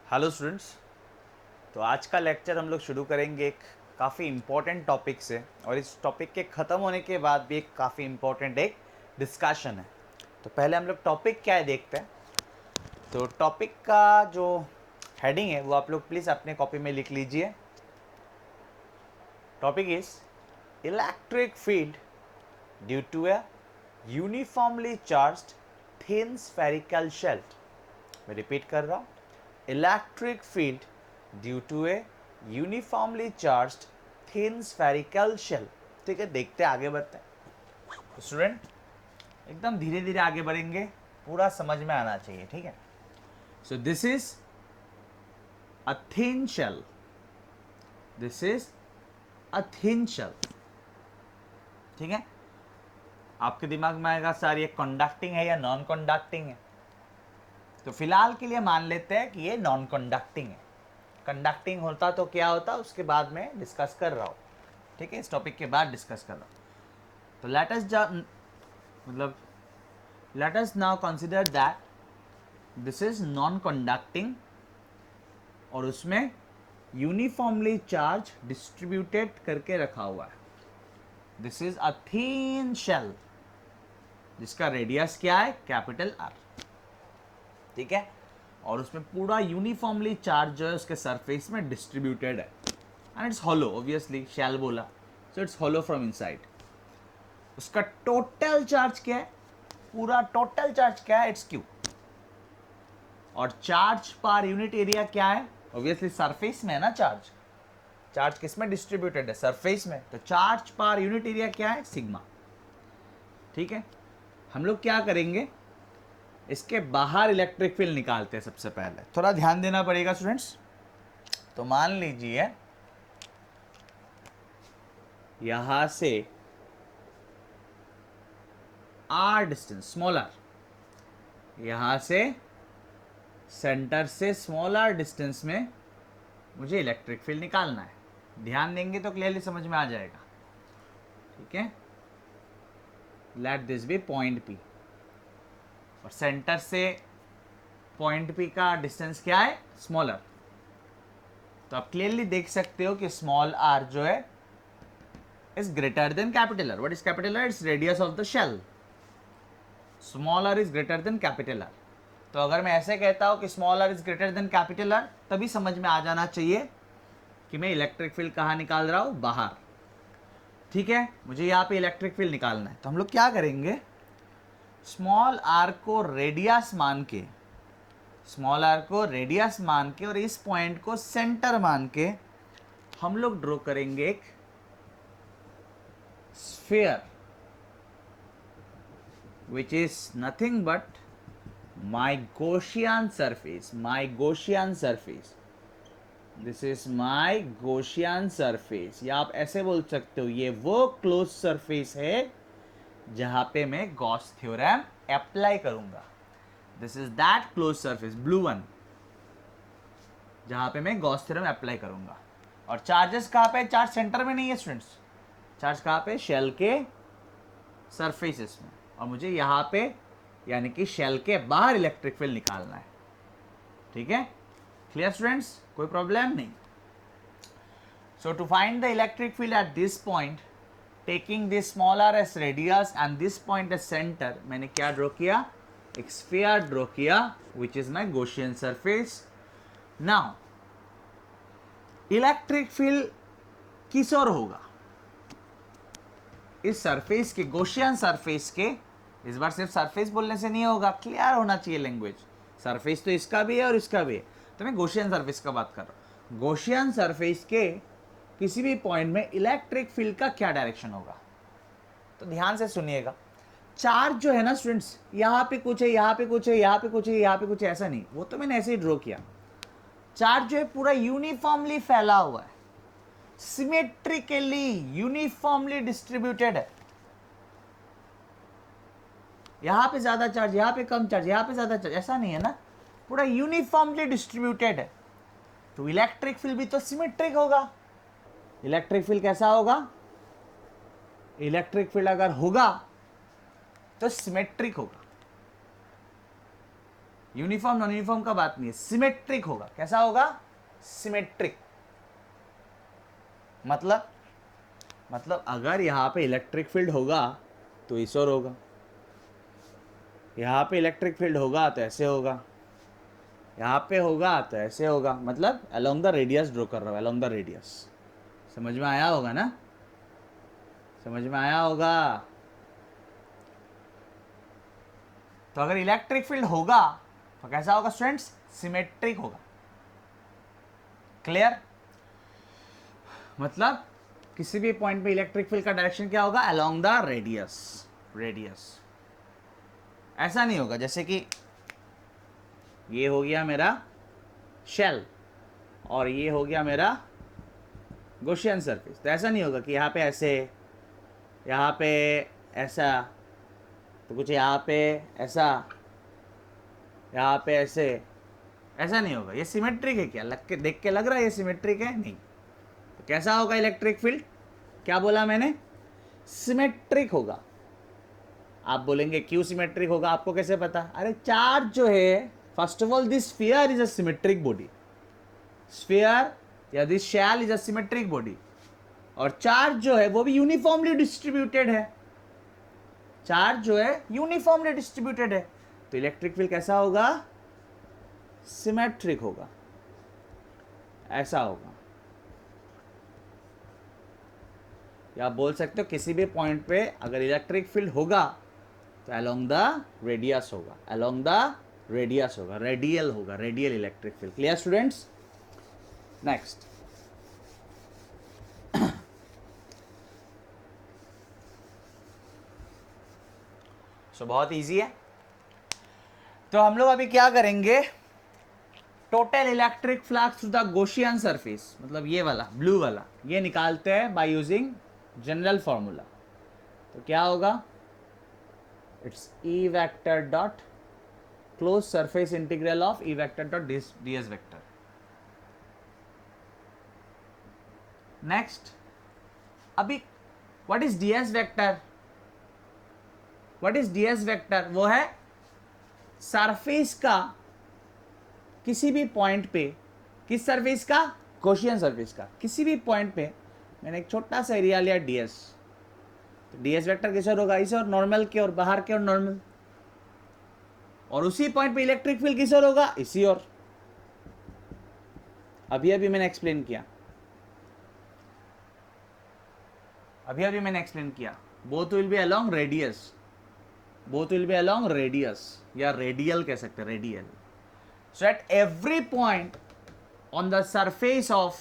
Hello students. तो आज का लेक्चर हम लोग शुरू करेंगे एक काफ़ी इम्पोर्टेंट टॉपिक से, और इस टॉपिक के ख़त्म होने के बाद भी एक काफ़ी इम्पोर्टेंट एक डिस्कशन है। तो पहले हम लोग टॉपिक क्या है देखते हैं। तो टॉपिक का जो हेडिंग है वो आप लोग प्लीज़ अपने कॉपी में लिख लीजिए। Topic is electric field due to a uniformly charged thin spherical shell. मैं रिपीट कर रहा हूँ, electric field due to a uniformly charged thin spherical shell. ठीक है, देखते हैं, आगे बढ़ते हैं। स्टूडेंट एकदम धीरे धीरे आगे बढ़ेंगे, पूरा समझ में आना चाहिए। ठीक है, so this is a thin shell, this is a thin shell. ठीक है, आपके दिमाग में आएगा सर ये कंडक्टिंग है या नॉन कंडक्टिंग है। तो फिलहाल के लिए मान लेते हैं कि ये नॉन कंडक्टिंग है। कंडक्टिंग होता तो क्या होता उसके बाद में डिस्कस कर रहा हूँ। ठीक है, इस टॉपिक के बाद डिस्कस कर रहा हूँ। तो let us now consider that this is non conducting और उसमें यूनिफॉर्मली चार्ज डिस्ट्रीब्यूटेड करके रखा हुआ है। This is a thin shell जिसका रेडियस क्या है, कैपिटल आर। ठीक है, और उसमें पूरा यूनिफॉर्मली चार्ज जो है उसके सरफेस में डिस्ट्रीब्यूटेड है, and it's hollow. Obviously shell बोला, so it's hollow from inside. उसका टोटल चार्ज क्या है, पूरा टोटल चार्ज क्या है, इट्स क्यू। और चार्ज पर यूनिट एरिया क्या है, ऑब्वियसली सरफेस में है ना चार्ज। चार्ज किस में डिस्ट्रीब्यूटेड है, सरफेस में, तो चार्ज पर यूनिट एरिया क्या है, सिग्मा। ठीक है, हम लोग क्या करेंगे, इसके बाहर इलेक्ट्रिक फील्ड निकालते हैं। सबसे पहले थोड़ा ध्यान देना पड़ेगा स्टूडेंट्स। तो मान लीजिए यहां से आर डिस्टेंस, स्मॉल आर, यहां से सेंटर से स्मॉल आर डिस्टेंस में मुझे इलेक्ट्रिक फील्ड निकालना है। ध्यान देंगे तो क्लियरली समझ में आ जाएगा। ठीक है, let this be point P, और सेंटर से पॉइंट पी का डिस्टेंस क्या है, स्मॉलर। तो आप क्लियरली देख सकते हो कि स्मॉल आर जो है is greater than capital R. What is capital R, it's radius of the shell. Small r is greater than capital R. तो अगर मैं ऐसे कहता हूं कि small r is greater than capital R, तभी समझ में आ जाना चाहिए कि मैं इलेक्ट्रिक फील्ड कहां निकाल रहा हूं, बाहर। ठीक है, मुझे यहां पे इलेक्ट्रिक फील्ड निकालना है। तो हम लोग क्या करेंगे, स्मॉल आर को रेडियस मान के, स्मॉल आर को रेडियस मान के और इस पॉइंट को सेंटर मान के हम लोग ड्रॉ करेंगे एक sphere, which is nothing but my Gaussian surface, my Gaussian surface. This is my Gaussian surface, या आप ऐसे बोल सकते हो ये वो क्लोज सरफेस है जहां पे मैं गॉस थ्योरम अप्लाई करूंगा। This is that close surface, blue one, जहां पे मैं गॉस थ्योरम अप्लाई करूंगा। और चार्जेस कहां पे, चार्ज सेंटर में नहीं है स्टूडेंट्स, चार्ज कहां पे, शेल के सरफेसेस में। और मुझे यहां पे यानी कि शेल के बाहर इलेक्ट्रिक फील्ड निकालना है। ठीक है, क्लियर स्टूडेंट्स, कोई प्रॉब्लम नहीं। So to find the electric field at this point, taking this small R as radius and this point as centre, मैंने क्या ड्रॉ किया, एक स्फीयर ड्रॉ किया which is my Gaussian surface. Now electric field किस ओर होगा, इस surface के, गॉसियन सरफेस के। इस बार सिर्फ सरफेस बोलने से नहीं होगा, क्लियर होना चाहिए लैंग्वेज। सरफेस तो इसका भी है और इसका भी है, तो मैं गॉसियन सरफेस का बात कर रहा हूं। गॉसियन सरफेस के किसी भी पॉइंट में इलेक्ट्रिक फील्ड का क्या डायरेक्शन होगा, तो ध्यान से सुनिएगा। चार्ज जो है ना स्टूडेंट्स, यहां पे कुछ है, यहां पे कुछ है, यहां पे कुछ है, यहां पे कुछ है, ऐसा नहीं, वो तो मैंने ऐसे ही ड्रॉ किया। चार्ज जो है पूरा यूनिफॉर्मली फैला हुआ है, सिमेट्रिकली यूनिफॉर्मली डिस्ट्रीब्यूटेड है। यहां पे ज्यादा चार्ज, यहां पे कम चार्ज, यहां पे ज्यादा चार्ज, ऐसा नहीं है ना, पूरा यूनिफॉर्मली डिस्ट्रीब्यूटेड है। तो इलेक्ट्रिक फील्ड भी तो सिमेट्रिक होगा। इलेक्ट्रिक फील्ड कैसा होगा, इलेक्ट्रिक फील्ड अगर होगा तो सिमेट्रिक होगा। यूनिफॉर्म नॉन यूनिफॉर्म का बात नहीं है, सिमेट्रिक होगा। कैसा होगा? सिमेट्रिक। मतलब अगर यहां पे इलेक्ट्रिक फील्ड होगा तो इस ओर होगा, यहां पे इलेक्ट्रिक फील्ड होगा तो ऐसे होगा, यहां पे होगा तो ऐसे होगा। मतलब अलोंग द रेडियस ड्रॉ कर रहा हूं, अलोंग द रेडियस। समझ में आया होगा ना? समझ में आया होगा? तो अगर इलेक्ट्रिक फील्ड होगा तो कैसा होगा स्टूडेंट्स? सिमेट्रिक होगा। क्लियर? मतलब किसी भी पॉइंट पे इलेक्ट्रिक फील्ड का डायरेक्शन क्या होगा? Along the radius. ऐसा नहीं होगा जैसे कि ये हो गया मेरा शेल और ये हो गया मेरा गॉसियन सरफेस। तो ऐसा नहीं होगा कि यहाँ पे ऐसे, यहाँ पे ऐसा, तो कुछ यहाँ पे ऐसा, यहाँ पे ऐसे, ऐसा नहीं होगा। ये सिमेट्रिक है क्या? लग के देख के लग रहा है ये सिमेट्रिक है? नहीं। तो कैसा होगा इलेक्ट्रिक फील्ड? क्या बोला मैंने? सिमेट्रिक होगा। आप बोलेंगे क्यों सिमेट्रिक होगा? आपको कैसे पता? अरे चार्ज जो है, first of all this sphere is a symmetric body, sphere या this shell is a symmetric body, और चार्ज जो है वो भी यूनिफॉर्मली डिस्ट्रीब्यूटेड है। चार्ज जो है यूनिफॉर्मली डिस्ट्रीब्यूटेड है, तो इलेक्ट्रिक फील्ड कैसा होगा? सिमेट्रिक होगा। ऐसा होगा। या आप बोल सकते हो किसी भी पॉइंट पे अगर इलेक्ट्रिक फील्ड होगा तो अलोंग द रेडियस होगा, अलोंग द रेडियस होगा, रेडियल होगा, radial electric field. Clear students? Next, so बहुत इजी है। तो हम लोग अभी क्या करेंगे? Total electric flux to the Gaussian surface, मतलब ये वाला ब्लू वाला, ये निकालते हैं बाय यूजिंग जनरल फॉर्मूला। तो क्या होगा? It's E vector dot close surface integral of E vector dot D S vector. Next, अभी what is D S vector? What is D S vector? वो है सरफेस का किसी भी पॉइंट पे, किस सरफेस का? गॉसियन सरफेस का किसी भी पॉइंट पे मैंने एक छोटा सा एरिया लिया ds, तो ds वेक्टर किस ओर होगा? इस ओर, नॉर्मल के और बाहर के और नॉर्मल। और उसी पॉइंट पे इलेक्ट्रिक फील्ड किस ओर होगा? इसी ओर। अभी मैंने एक्सप्लेन किया, अभी मैंने एक्सप्लेन किया। Both will be along radius, both will be along radius, या रेडियल कह सकते हैं, radial. So at every point on the surface of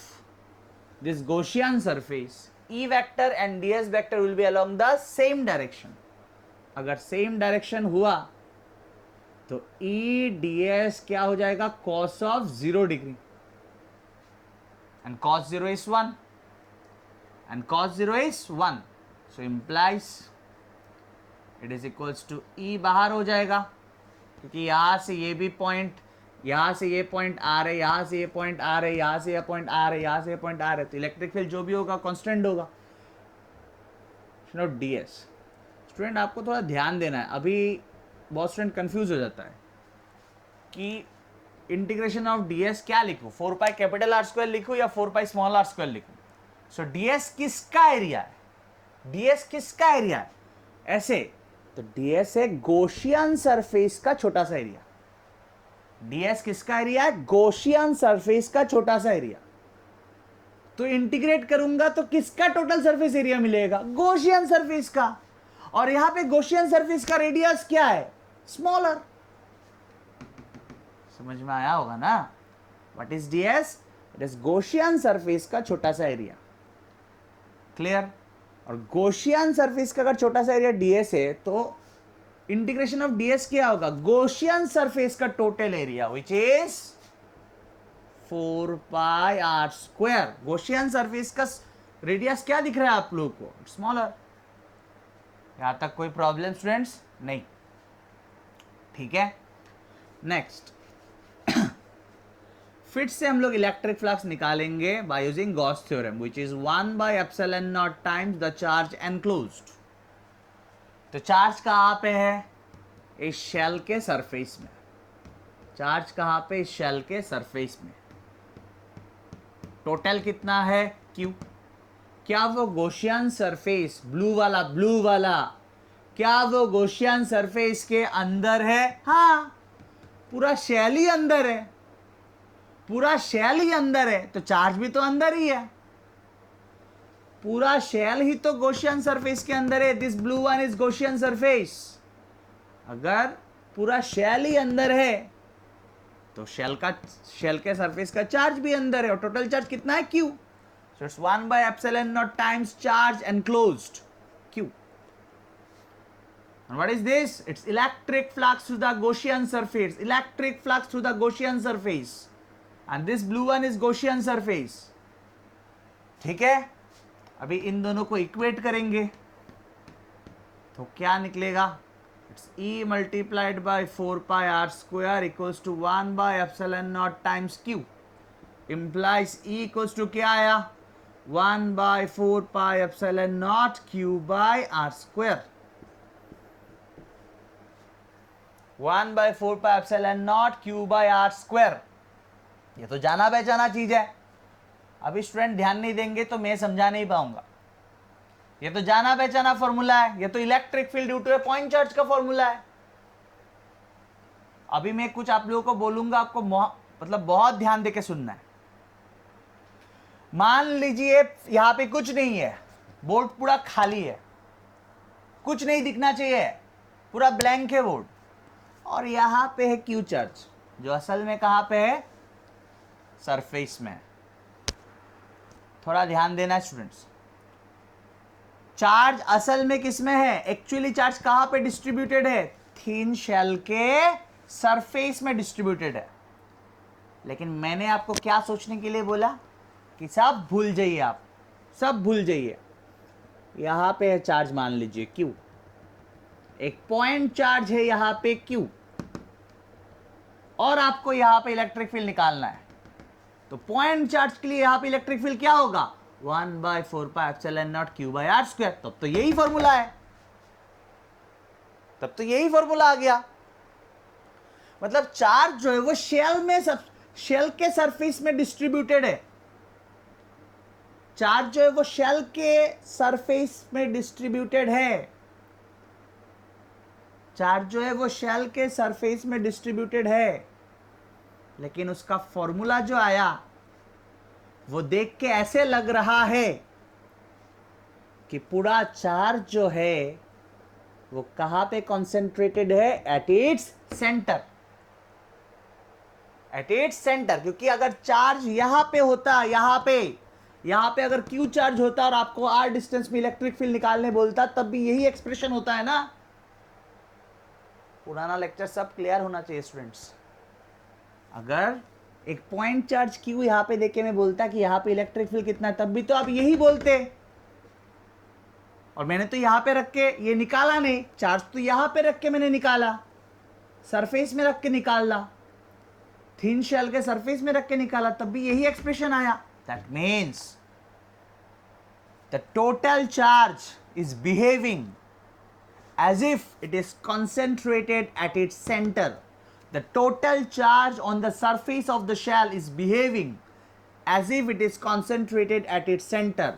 this Gaussian surface, E vector and ds vector will be along the same direction. अगर same direction हुआ तो E ds क्या हो जाएगा? cos of 0 degree, and cos 0 is 1, and cos 0 is 1, so implies it is equals to E बाहर हो जाएगा, क्योंकि यहां से ये भी पॉइंट, यहां से ये पॉइंट आ रहे, यहां से ये पॉइंट आ रहे, यहां से ये पॉइंट आ रहे, यहां से ये पॉइंट आ रहे, तो इलेक्ट्रिक फील्ड जो भी होगा कांस्टेंट होगा, नॉट ds। स्टूडेंट आपको थोड़ा ध्यान देना है, अभी बहुत स्टूडेंट कंफ्यूज हो जाता है कि इंटीग्रेशन ऑफ ds क्या लिखूं, 4 पाई कैपिटल R स्क्वायर लिखूं या 4 पाई स्मॉल r स्क्वायर लिखूं। सो ds किसका एरिया है? ds किसका एरिया है? ऐसे, तो ds है गॉसियन सरफेस का छोटा सा एरिया। ds किसका एरिया है? गॉसियन सरफेस का छोटा सा एरिया। तो इंटीग्रेट करूंगा तो किसका टोटल सरफेस एरिया मिलेगा? गॉसियन सरफेस का। और यहां पे गॉसियन सरफेस का रेडियस क्या है? स्मॉलर। समझ में आया होगा ना? What is ds? It is Gaussian surface का छोटा सा एरिया। क्लियर? और गॉसियन सरफेस का अगर छोटा सा एरिया ds है तो इंटीग्रेशन ऑफ ds क्या होगा? गॉसियन सरफेस का total area which is 4 pi r square. Gaussian surface का रेडियस क्या दिख रहा है आप लोग को? स्मॉलर। यहां तक कोई प्रॉब्लम स्टूडेंट्स? नहीं, ठीक है। नेक्स्ट, फिर से हम लोग इलेक्ट्रिक फ्लक्स निकालेंगे by using Gauss theorem which is 1 by epsilon naught times the charge enclosed. तो चार्ज कहां पे है? इस शेल के सरफेस में। चार्ज कहाँ पे? इस शेल के सरफेस में। टोटल कितना है? Q। क्या वो गॉसियन सरफेस, ब्लू वाला, क्या वो गॉसियन सरफेस के अंदर है? हाँ, पूरा शेल ही अंदर है, पूरा शेल ही अंदर है, तो चार्ज भी तो अंदर ही है। पूरा शेल ही तो गॉसियन सरफेस के अंदर है। This blue one is Gaussian surface. अगर पूरा शेल ही अंदर है तो शेल के सरफेस का चार्ज भी अंदर है, और टोटल चार्ज कितना है? Q। So it's 1 by epsilon naught times charge enclosed, Q. And what is this? It's electric flux to the Gaussian surface. Electric flux to the Gaussian surface. And this blue one is Gaussian surface. ठीक है? अभी इन दोनों को equate करेंगे तो क्या निकलेगा? It's E multiplied by 4 pi r square equals to 1 by epsilon naught times Q. Implies E equals to क्या आया? 1 by 4 pi epsilon naught Q by r square. 1 by 4 pi epsilon naught Q by r square. ये तो जाना पहचाना चीज है। अभी student ध्यान नहीं देंगे तो मैं समझा नहीं पाऊंगा। ये तो जाना पहचाना फॉर्मूला है, ये तो electric field due to a point charge का फॉर्मूला है। अभी मैं कुछ आप लोगों को बोलूंगा, आपको मतलब बहुत ध्यान देके सुनना है। मान लीजिए यहां पे कुछ नहीं है, बोर्ड पूरा खाली है, कुछ नहीं दिखना चाहिए, पूरा ब्लैंक है बोर्ड, और यहां पे है क्यू चार्ज, जो असल में कहां पे है? सरफेस में। थोड़ा ध्यान देना स्टूडेंट्स। चार्ज असल में किस में है? एक्चुअली चार्ज कहां पे डिस्ट्रीब्यूटेड है? थिन शेल के सरफेस में डिस्ट्रीब्यूटेड है। लेकिन मैंने आपको क्या सोचने के लिए बोला कि सब भूल जाइए, आप सब भूल जाइए। यहां पे है चार्ज, मान लीजिए Q, एक पॉइंट चार्ज है यहां पे Q, और आपको यहां पे इलेक्ट्रिक फील्ड निकालना है। तो पॉइंट चार्ज के लिए यहां पे इलेक्ट्रिक फील्ड क्या होगा? 1 by 4 pi epsilon naught Q by r square। तब तो यही फॉर्मूला है, तब तो यही फॉर्मूला आ गया। मतलब चार्ज जो है वो शेल के सरफेस में डिस्ट्रीब्यूटेड है। चार्ज जो है वो शेल के सरफेस में डिस्ट्रीब्यूटेड है। चार्ज जो है वो शेल के सरफेस में डिस्ट्रीब्यूटेड है, लेकिन उसका फॉर्मूला जो आया वो देख के ऐसे लग रहा है कि पूरा चार्ज जो है वो कहां पे कॉन्सेंट्रेटेड है? Eight its centre, eight its centre. क्योंकि अगर चार्ज यहां पे होता, यहां पे अगर Q चार्ज होता और आपको r डिस्टेंस में इलेक्ट्रिक फील्ड निकालने बोलता, तब भी यही एक्सप्रेशन होता है ना। पुराना लेक्चर सब क्लियर होना चाहिए स्टूडेंट्स। अगर एक पॉइंट चार्ज Q यहां पे देके मैं बोलता कि यहां पे इलेक्ट्रिक फील्ड कितना है, तब भी तो आप यही बोलते। और मैंने तो यहां पे रख के ये निकाला नहीं, चार्ज तो यहां पे रख के मैंने निकाला, सरफेस में रख के निकाला, थिन शेल के सरफेस में रख के निकाला, तब भी यही एक्सप्रेशन आया। That means the total charge is behaving as if it is concentrated at its center. The total charge on the surface of the shell is behaving as if it is concentrated at its center.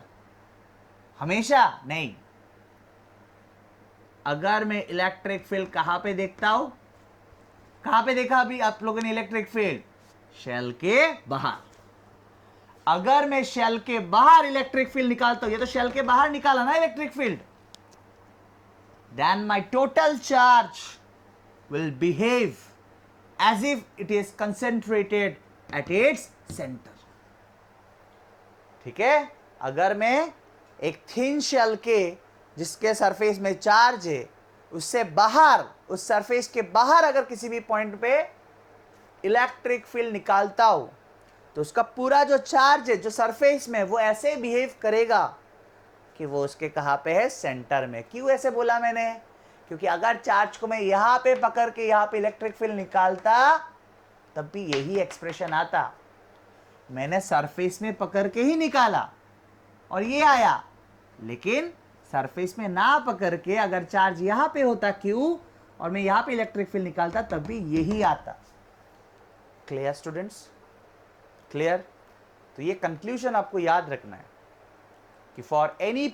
हमेशा नहीं। अगर मैं electric field कहां पे देखता हूं, कहां पे देखा अभी आप लोगों ने इलेक्ट्रिक फील्ड? शेल के बाहर। अगर मैं शेल के बाहर इलेक्ट्रिक फील्ड निकालता हूं, ये तो शेल के बाहर निकाला ना electric field, then my total charge will behave as if it is concentrated at its center. ठीक है? अगर मैं एक थिन शेल के जिसके सरफेस में चार्ज है, उससे बाहर, उस सरफेस के बाहर अगर किसी भी पॉइंट पे इलेक्ट्रिक फील्ड निकालता हूं, तो उसका पूरा जो चार्ज है जो सरफेस में, वो ऐसे बिहेव करेगा कि वो उसके कहां पे है? सेंटर में। क्यों ऐसे बोला मैंने? क्योंकि अगर चार्ज को मैं यहां पे पकड़ के यहां पे इलेक्ट्रिक फील्ड निकालता, तब भी यही एक्सप्रेशन आता। मैंने सरफेस में पकड़ के ही निकाला और ये आया, लेकिन सरफेस में ना पकड़ के अगर चार्ज यहां पे होता Q और मैं यहां पे इलेक्ट्रिक फील्ड निकालता, तब भी यही आता। Clear students, clear? तो ये कंक्लूजन आपको याद रखना है कि for any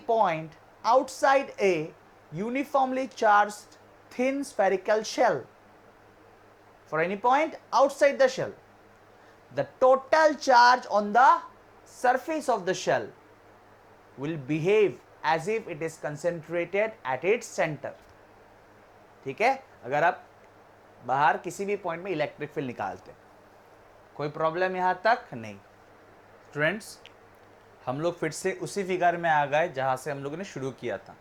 point outside a uniformly charged thin spherical shell, for any point outside the shell, the total charge on the surface of the shell will behave as if it is concentrated at its center. ठीक है? अगर आप बाहर किसी भी point में electric field निकालते, कोई प्रॉब्लम यहां तक नहीं। स्टूडेंट्स, हम लोग फिर से उसी फिगर में आ गए जहां से हम लोगों ने शुरू किया था।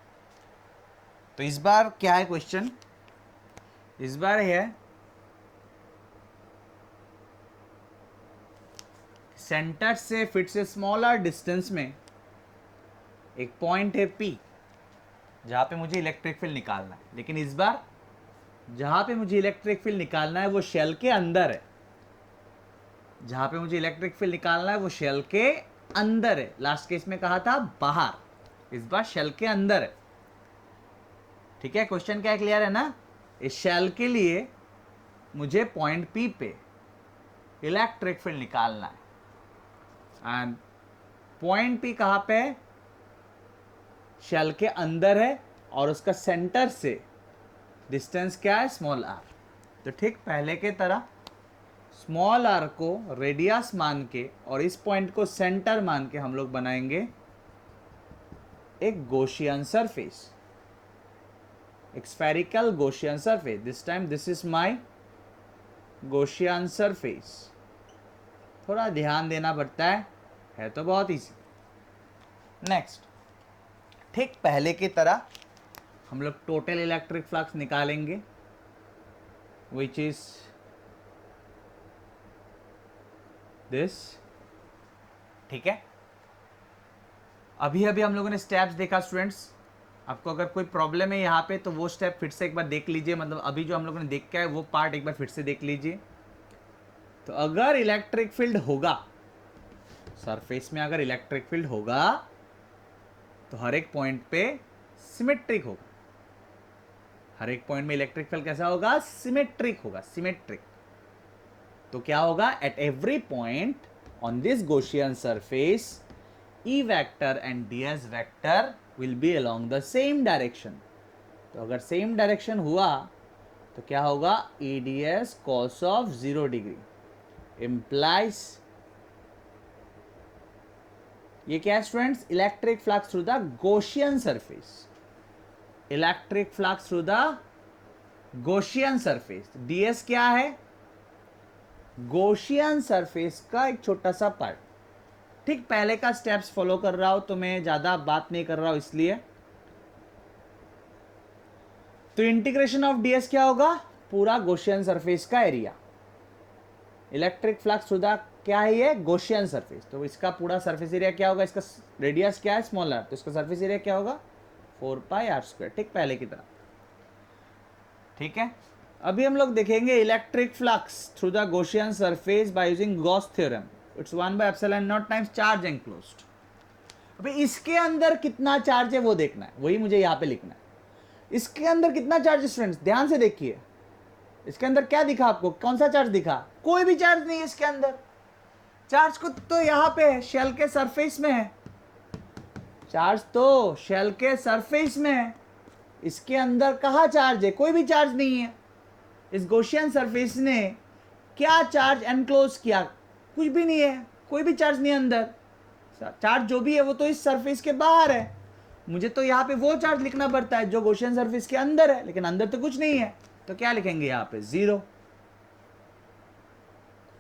तो इस बार क्या है क्वेश्चन? इस बार है सेंटर से फिर से स्मॉलर डिस्टेंस में एक पॉइंट है P जहां पे मुझे इलेक्ट्रिक फील्ड निकालना है, लेकिन इस बार जहां पे मुझे इलेक्ट्रिक फील्ड निकालना है वो शेल के अंदर है। जहां पे मुझे इलेक्ट्रिक फील्ड निकालना है वो शेल के अंदर है। लास्ट केस में कहा था बाहर, इस बार शेल के अंदर है। ठीक है? क्वेश्चन क्या क्लियर है ना? इस शेल के लिए मुझे पॉइंट P पे इलेक्ट्रिक फील्ड निकालना है एंड पॉइंट P कहां पे है? शेल के अंदर है और उसका सेंटर से डिस्टेंस क्या है? Small r। तो ठीक पहले के तरह स्मॉल r को रेडियस मान के और इस पॉइंट को सेंटर मान के हम लोग बनाएंगे एक गॉसियन सरफेस, एक spherical Gaussian surface. This time this is my Gaussian surface. थोड़ा ध्यान देना पड़ता है तो बहुत इजी। नेक्स्ट, ठीक पहले की तरह हम लोग टोटल इलेक्ट्रिक फ्लक्स निकालेंगे, विच इज दिस। ठीक है? अभी हम लोगों ने स्टेप्स देखा स्टूडेंट्स। आपको अगर कोई प्रॉब्लम है यहाँ पे तो वो स्टेप फिर से एक बार देख लीजिए, मतलब अभी जो हम लोगों ने देख के आए वो पार्ट एक बार फिर से देख लीजिए। तो अगर इलेक्ट्रिक फील्ड होगा सरफेस में, अगर इलेक्ट्रिक फील्ड होगा तो हर एक पॉइंट पे सिमेट्रिक होगा। हर एक पॉइंट में इलेक्ट्रिक फील्ड कैसा होगा? सिमेट्रिक होगा, सिमेट्रिक। तो क्या होगा? Eight every point on this Gaussian surface E vector and ds vector will be along the same direction. तो अगर सेम डायरेक्शन हुआ तो क्या होगा? EDS cos of 0 degree implies, ये क्या है students? Electric flux through the Gaussian surface. Electric flux through the Gaussian surface. ds क्या है? गॉसियन सरफेस का एक छोटा सा पार्ट। ठीक पहले का स्टेप्स फॉलो कर रहा हूं तो मैं ज्यादा बात नहीं कर रहा हूं इसलिए। तो इंटीग्रेशन ऑफ ds क्या होगा? पूरा गॉसियन सरफेस का area. Electric flux through the क्या है? ये गॉसियन सरफेस। तो इसका पूरा सरफेस एरिया क्या होगा? इसका रेडियस क्या है? Small r। तो इसका सरफेस एरिया क्या होगा? 4πr²। ठीक पहले की तरह। ठीक है? अभी हम लोग देखेंगे electric flux through the Gaussian surface by using Gauss theorem. It's 1/ε0 times charge enclosed. अभी इसके अंदर कितना चार्ज है वो देखना है, वही मुझे यहाँ पे लिखना है। इसके अंदर कितना चार्ज है स्टूडेंट्स? ध्यान से देखिए। इसके अंदर क्या दिखा आपको? कौन सा चार्ज दिखा? कोई भी चार्ज नहीं है इसके अंदर। चार्ज को तो यहाँ पे है, शेल के सरफेस में है। चार्ज तो शेल के सरफेस में है। इसके अंदर कहाँ चार्ज है? कोई भी चार्ज नहीं है। इस गॉसियन सरफेस ने क्या चार्ज एनक्लोज किया? कुछ भी नहीं है, कोई भी चार्ज नहीं है अंदर। चार्ज जो भी है वो तो इस सरफेस के बाहर है। मुझे तो यहाँ पे वो चार्ज लिखना पड़ता है जो गॉसियन सरफेस के अंदर है, लेकिन अंदर तो कुछ नहीं है। तो क्या लिखेंगे यहाँ पे? 0।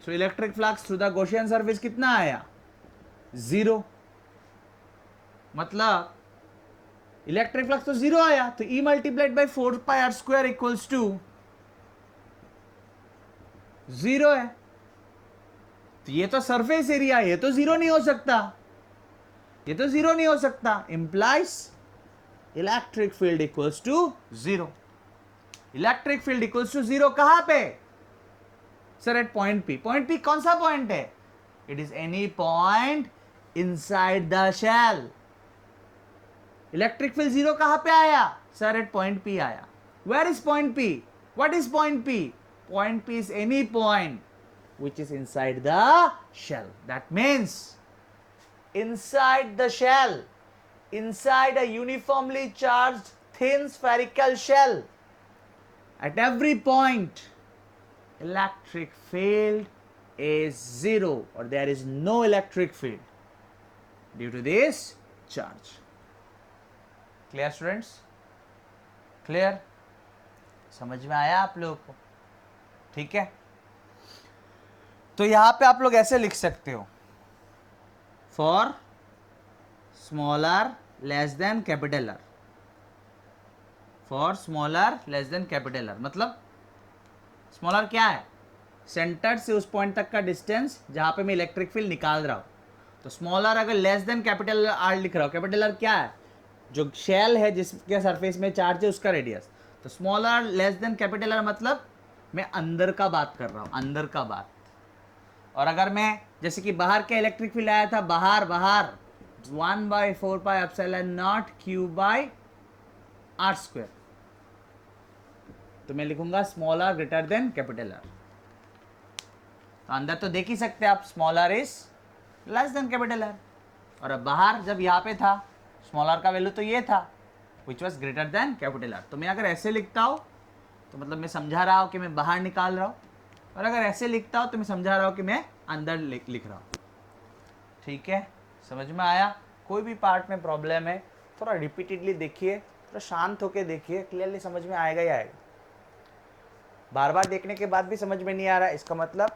So electric flux through the Gaussian surface कितना आया? 0। मतलब इलेक्ट्रिक फ्लक्स तो 0 आया, तो E multiplied by 4πr² equals to 0 है। तो ये तो सरफेस एरिया, ये तो 0 नहीं हो सकता, ये तो 0 नहीं हो सकता। Implies electric field equals to 0। Electric field equals to 0 कहां पे? Sir at point P। Point P कौन सा पॉइंट है? It is any point inside the shell. Electric field 0 कहां पे आया? सर एट पॉइंट P आया। Where is point P? What is point P? Point P is any point which is inside the shell. That means inside the shell, inside a uniformly charged thin spherical shell, at every point electric field is zero, or there is no electric field due to this charge. Clear students? Clear? समझ में आया आप लोगों को? ठीक है, तो यहां पे आप लोग ऐसे लिख सकते हो, for smaller less than capital are, for smaller less than capital R, मतलब स्मॉलर क्या है? सेंटर से उस पॉइंट तक का डिस्टेंस जहां पे मैं इलेक्ट्रिक फील्ड निकाल रहा हूं. तो स्मॉलर अगर लेस देन कैपिटल आर लिख रहा हूं, कैपिटल आर क्या है? जो शेल है जिसके सरफेस में चार्ज है उसका रेडियस. तो smaller less than capital R मतलब मैं अंदर का बात कर रहा हूं, अंदर का बात. और अगर मैं जैसे कि बाहर क्या इलेक्ट्रिक फील्ड आया था, बाहर 1/4πε0 Q बाई आर स्क्वायर, तो मैं लिखूंगा small are greater than capital R. तो अंदर तो देख ही सकते हैं आप, small r is less than capital R. और अब बाहर जब यहाँ पे था, स्मॉल आर का वैल्यू तो ये था which was greater than capital R. तो मैं अगर ऐसे लिखता हूँ तो मतलब मैं समझा रहा हूँ कि मैं बाहर निकाल रहा हूँ, और अगर ऐसे लिखता हूँ तो मैं समझा रहा हूँ कि मैं अंदर लिख रहा हूँ. ठीक है, समझ में आया? कोई भी पार्ट में प्रॉब्लम है थोड़ा रिपीटेडली देखिए, थोड़ा शांत होकर देखिए, क्लियरली समझ में आएगा ही आएगा. बार बार देखने के बाद भी समझ में नहीं आ रहा, इसका मतलब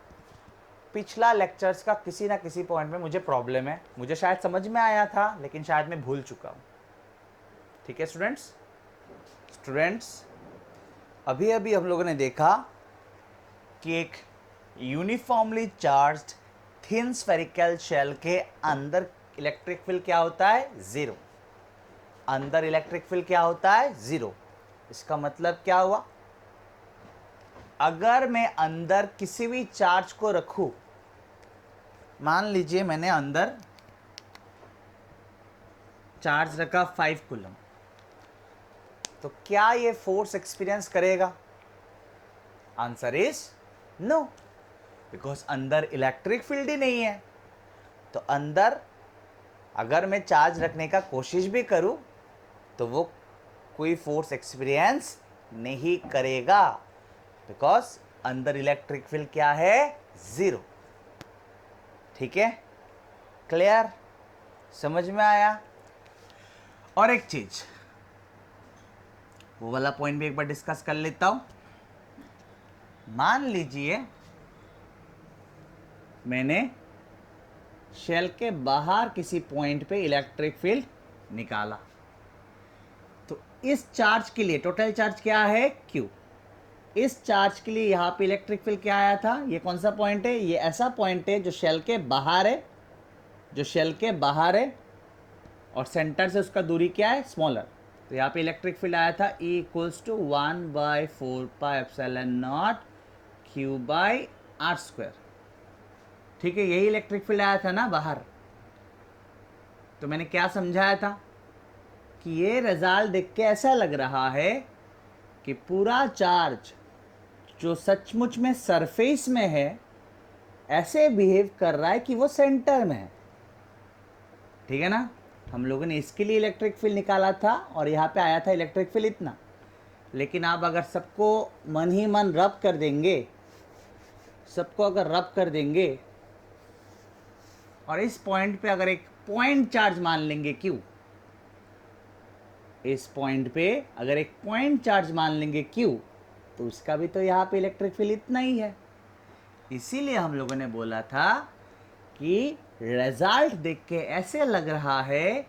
पिछला लेक्चर्स का किसी ना किसी पॉइंट में मुझे प्रॉब्लम है. मुझे शायद समझ में आया था लेकिन शायद मैं भूल चुका हूँ. ठीक है स्टूडेंट्स? अभी अभी हम लोगों ने देखा कि एक uniformly charged thin spherical shell के अंदर इलेक्ट्रिक फील्ड क्या होता है? जीरो. अंदर इलेक्ट्रिक फील्ड क्या होता है? जीरो. इसका मतलब क्या हुआ? अगर मैं अंदर किसी भी चार्ज को रखूं, मान लीजिए मैंने अंदर चार्ज रखा 5 कूलम, तो क्या ये फोर्स एक्सपीरियंस करेगा? आंसर इज नो, बिकॉज अंदर इलेक्ट्रिक फील्ड ही नहीं है. तो अंदर अगर मैं चार्ज रखने का कोशिश भी करूं तो वो कोई फोर्स एक्सपीरियंस नहीं करेगा, बिकॉज अंदर इलेक्ट्रिक फील्ड क्या है? जीरो. ठीक है, क्लियर? समझ में आया? और एक चीज, वो वाला पॉइंट भी एक बार डिस्कस कर लेता हूं. मान लीजिए मैंने शेल के बाहर किसी पॉइंट पे इलेक्ट्रिक फील्ड निकाला, तो इस चार्ज के लिए टोटल चार्ज क्या है? Q. इस चार्ज के लिए यहाँ पे इलेक्ट्रिक फील्ड क्या आया था? ये कौन सा पॉइंट है? ये ऐसा पॉइंट है जो शेल के बाहर है, जो शेल के बाहर है, और सेंटर से उसका दूरी क्या है? स्मॉलर. तो यहाँ पे इलेक्ट्रिक फील्ड आया था E equals to 1/4πε0 Q by R square. ठीक है, यही इलेक्ट्रिक फील्ड आया था ना बाहर. तो मैंने क्या समझाया था कि ये रिजल्ट देख के ऐसा लग रहा है कि पूरा चार्ज जो सचमुच में सरफेस में है ऐसे बिहेव कर रहा है कि वो सेंटर में है. ठीक है ना? हम लोगों ने इसके लिए इलेक्ट्रिक फील्ड निकाला था और यहाँ पे आया था इलेक्ट्रिक फील्ड इतना. लेकिन आप अगर सबको मन ही मन रब कर देंगे, सबको अगर रब कर देंगे और इस पॉइंट पे अगर एक पॉइंट चार्ज मान लेंगे Q, इस पॉइंट पे अगर एक पॉइंट चार्ज मान लेंगे Q, तो उसका भी तो यहाँ पे इलेक्ट्रिक फील्ड इतना ही है. इसीलिए हम लोगों ने बोला था कि रिजल्ट देख के ऐसे लग रहा है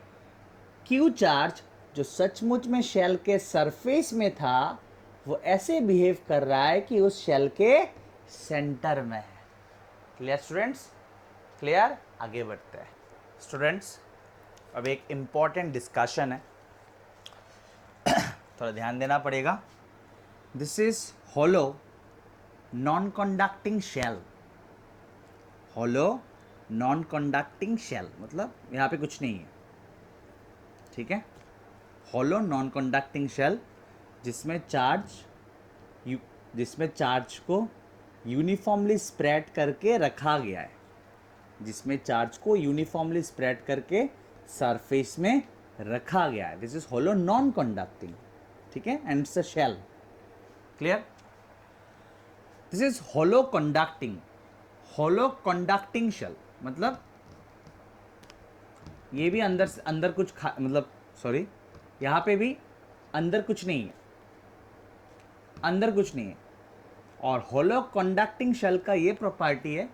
Q चार्ज जो सचमुच में शेल के सरफेस में था वो ऐसे बिहेव कर रहा है कि उस शेल के सेंटर में है. Clear students? क्लियर? आगे बढ़ते हैं स्टूडेंट्स. अब एक इम्पॉर्टेंट डिस्कशन है, थोड़ा ध्यान देना पड़ेगा. This is hollow non conducting shell. Hollow non conducting shell मतलब यहाँ पे कुछ नहीं है. ठीक है, होलो नॉन कंडक्टिंग शेल जिसमें चार्ज जिसमें चार्ज को यूनिफॉर्मली स्प्रेड करके रखा गया है, जिसमें चार्ज को यूनिफॉर्मली स्प्रेड करके सरफेस में रखा गया है। This is hollow non conducting, ठीक है, and it's a shell. Clear? This is hollow conducting. Hollow conducting shell मतलब ये भी अंदर कुछ मतलब सॉरी, यहाँ पे भी अंदर कुछ नहीं है, अंदर कुछ नहीं है। और होलो कंडक्टिंग शेल का ये प्रॉपर्टी है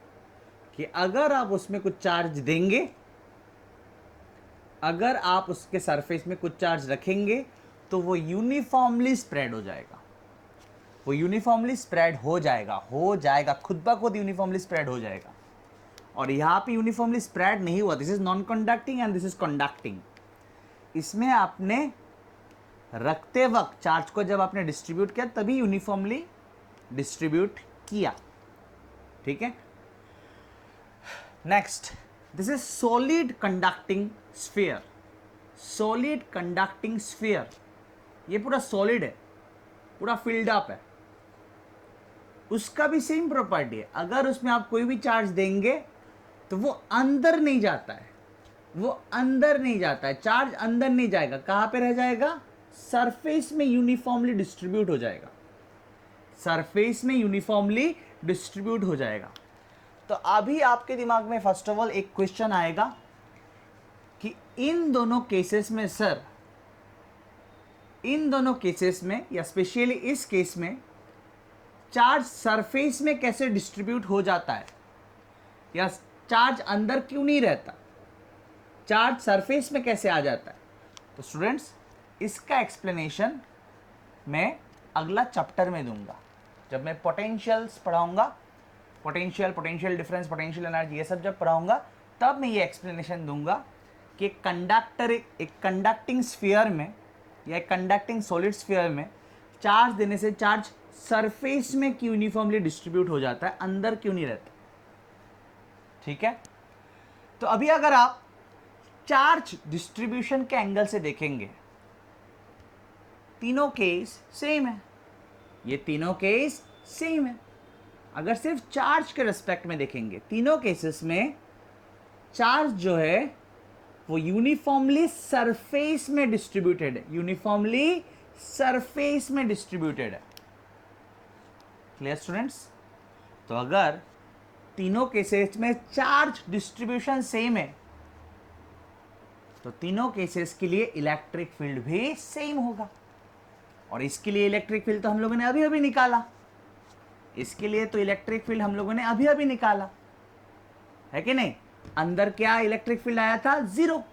कि अगर आप उसमें कुछ चार्ज देंगे, अगर आप उसके सरफेस में कुछ चार्ज रखेंगे तो वो यूनिफॉर्मली स्प्रेड हो जाएगा, वो यूनिफॉर्मली स्प्रेड हो जाएगा, खुद ब खुद यूनिफॉर्मली स्प्रेड हो जाएगा। और यहाँ पे यूनिफॉर्मली स्प्रेड नहीं हुआ, this is non conducting and this is conducting. इसमें आपने रखते वक्त चार्ज को जब आपने डिस्ट्रीब्यूट किया तभी यूनिफॉर्मली डिस्ट्रीब्यूट किया, ठीक है। Next, this is solid conducting sphere. Solid conducting sphere, ये पूरा सॉलिड है, पूरा फिल्ड अप है। उसका भी सेम प्रॉपर्टी है, अगर उसमें आप कोई भी चार्ज देंगे तो वो अंदर नहीं जाता है, वो अंदर नहीं जाता है, चार्ज अंदर नहीं जाएगा। कहाँ पे रह जाएगा? सरफेस में यूनिफॉर्मली डिस्ट्रीब्यूट हो जाएगा, सरफेस में यूनिफॉर्मली डिस्ट्रीब्यूट हो जाएगा। तो अभी आपके दिमाग में फर्स्ट ऑफ ऑल एक क्वेश्चन आएगा कि इन दोनों केसेस में सर, इन दोनों केसेस में या स्पेशली इस केस में चार्ज सरफेस में कैसे डिस्ट्रीब्यूट हो जाता है, या चार्ज अंदर क्यों नहीं रहता, चार्ज सरफेस में कैसे आ जाता है? तो स्टूडेंट्स, इसका एक्सप्लेनेशन मैं अगला चैप्टर में दूंगा, जब मैं पोटेंशियल्स पढ़ाऊंगा, पोटेंशियल डिफरेंस, पोटेंशियल एनर्जी, ये सब जब पढ़ाऊंगा तब मैं ये एक्सप्लेनेशन दूंगा कि एक कंडक्टिंग स्फीयर में या एक कंडक्टिंग सॉलिड स्फीयर में चार्ज देने से चार्ज सरफेस में क्यों यूनिफॉर्मली डिस्ट्रीब्यूट हो जाता है, अंदर क्यों नहीं रहता, ठीक है। तो अभी अगर आप चार्ज डिस्ट्रीब्यूशन के एंगल से देखेंगे, तीनों केस सेम है, ये तीनों केस सेम है। अगर सिर्फ चार्ज के रिस्पेक्ट में देखेंगे, तीनों केसेस में चार्ज जो है वो यूनिफॉर्मली सरफेस में डिस्ट्रीब्यूटेड है, यूनिफॉर्मली सरफेस में डिस्ट्रीब्यूटेड है। Clear students? तो अगर तीनों केसेस में चार्ज डिस्ट्रीब्यूशन सेम है तो तीनों केसेस के लिए इलेक्ट्रिक फील्ड भी सेम होगा। और इसके लिए इलेक्ट्रिक फील्ड तो हम लोगों ने अभी अभी निकाला, इसके लिए तो इलेक्ट्रिक फील्ड हम लोगों ने अभी अभी निकाला है कि नहीं। अंदर क्या इलेक्ट्रिक फील्ड आया था? 0।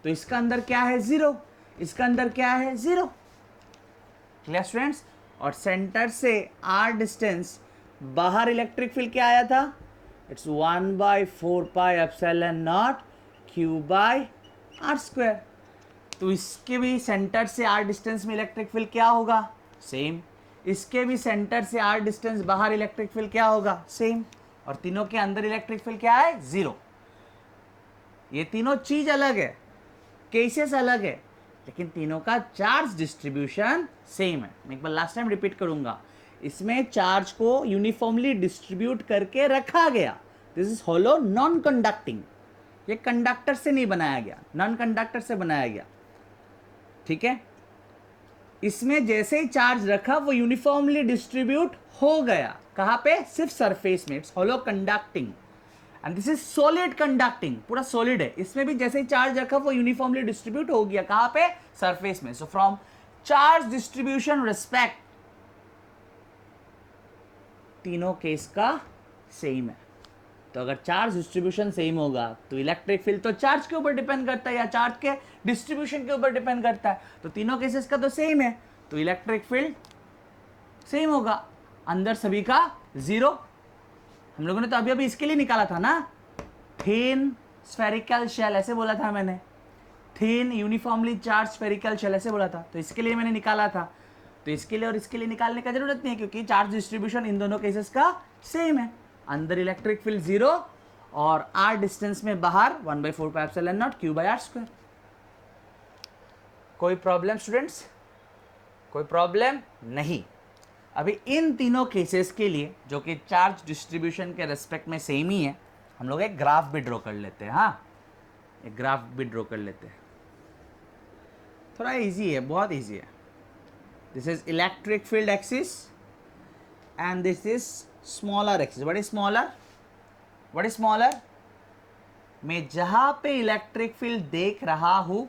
तो इसका अंदर क्या है? 0। इसका अंदर क्या है? 0। Clear students? और सेंटर से r डिस्टेंस बाहर इलेक्ट्रिक फील्ड क्या आया था? It's 1/4πε0 Q/r²। तो इसके भी सेंटर से r डिस्टेंस में इलेक्ट्रिक फील्ड क्या होगा? सेम। इसके भी सेंटर से r डिस्टेंस बाहर इलेक्ट्रिक फील्ड क्या होगा? सेम। और तीनों के अंदर इलेक्ट्रिक फील्ड क्या है? 0। ये तीनों चीज अलग है, केसेस अलग है, लेकिन तीनों का चार्ज डिस्ट्रीब्यूशन सेम है। मैं एक बार लास्ट टाइम रिपीट करूंगा, इसमें चार्ज को यूनिफॉर्मली डिस्ट्रीब्यूट करके रखा गया। This is hollow non conducting, ये कंडक्टर से नहीं बनाया गया, नॉन कंडक्टर से बनाया गया, ठीक है। इसमें जैसे ही चार्ज रखा वो यूनिफॉर्मली डिस्ट्रीब्यूट हो गया। कहां पे? सिर्फ सरफेस में। It's hollow conducting and this is solid conducting, पूरा सॉलिड है। इसमें भी जैसे ही चार्ज रखा वो यूनिफॉर्मली डिस्ट्रीब्यूट हो गया। कहां पे? सरफेस में। So from charge distribution respect तीनों केस का सेम है। तो अगर चार्ज डिस्ट्रीब्यूशन सेम होगा तो इलेक्ट्रिक फील्ड तो चार्ज के ऊपर डिपेंड करता है या चार्ज के डिस्ट्रीब्यूशन के ऊपर डिपेंड करता है। तो तीनों केसेस का तो सेम है, तो इलेक्ट्रिक फील्ड सेम होगा। अंदर सभी का 0। हम लोगों ने तो अभी अभी इसके लिए निकाला था ना, थिन स्फेरिकल शेल, ऐसे बोला था मैंने, thin uniformly charge spherical shell, ऐसे बोला था। तो इसके लिए मैंने निकाला था। तो इसके लिए और इसके लिए निकालने का जरूरत नहीं है, क्योंकि चार्ज डिस्ट्रीब्यूशन इन दोनों केसेस का सेम है। अंदर इलेक्ट्रिक फील्ड 0 और r डिस्टेंस में बाहर 1/4πε0 Q/r²। कोई प्रॉब्लम स्टूडेंट्स? कोई प्रॉब्लम नहीं। अभी इन तीनों केसेस के लिए जो कि चार्ज डिस्ट्रीब्यूशन के रेस्पेक्ट में सेम ही है, हम लोग एक ग्राफ भी ड्रॉ कर लेते हैं। हाँ, एक ग्राफ भी ड्रॉ कर लेते हैं, थोड़ा इजी है, बहुत इजी है। This is electric field axis and this is smaller axis. What is smaller? What is smaller? मैं जहां पे इलेक्ट्रिक फील्ड देख रहा हूं,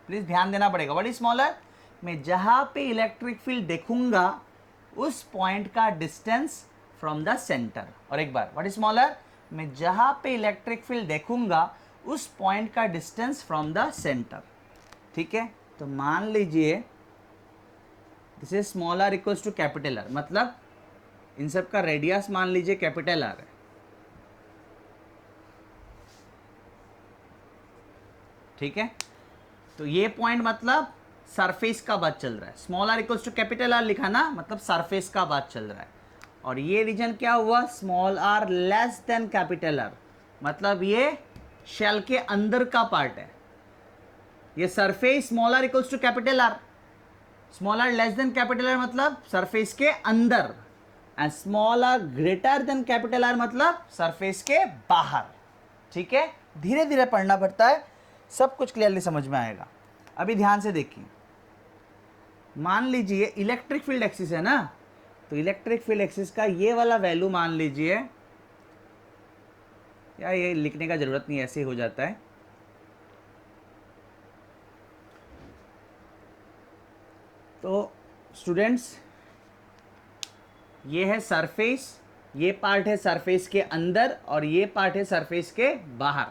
प्लीज ध्यान देना पड़ेगा। What is smaller? मैं जहां पे इलेक्ट्रिक फील्ड देखूंगा उस पॉइंट का डिस्टेंस फ्रॉम द सेंटर। और एक बार, what is smaller? मैं जहां पे इलेक्ट्रिक फील्ड देखूंगा उस पॉइंट का डिस्टेंस फ्रॉम द सेंटर। ठीक है, तो मान लीजिए this is smaller equals to capital R, मतलब इन सब का रेडियस मान लीजिए कैपिटल आर है। ठीक है, तो ये पॉइंट मतलब सरफेस का बात चल रहा है। Small are equals to capital R लिखा ना, मतलब सरफेस का बात चल रहा है। और ये रीजन क्या हुआ? Small are less than capital R, मतलब ये शेल के अंदर का पार्ट है। ये surface small are equals to capital R, small are less than capital R मतलब सरफेस के अंदर, and small are greater than capital R मतलब सरफेस के बाहर। ठीक है, धीरे धीरे पढ़ना पड़ता है, सब कुछ क्लियरली समझ में आएगा। अभी ध्यान से देखिए, मान लीजिए इलेक्ट्रिक फील्ड एक्सिस है ना, तो इलेक्ट्रिक फील्ड एक्सिस का ये वाला वैल्यू मान लीजिए, या ये लिखने का जरूरत नहीं, ऐसे ही हो जाता है। तो स्टूडेंट्स, ये है सरफेस, ये पार्ट है सरफेस के अंदर और ये पार्ट है सरफेस के बाहर।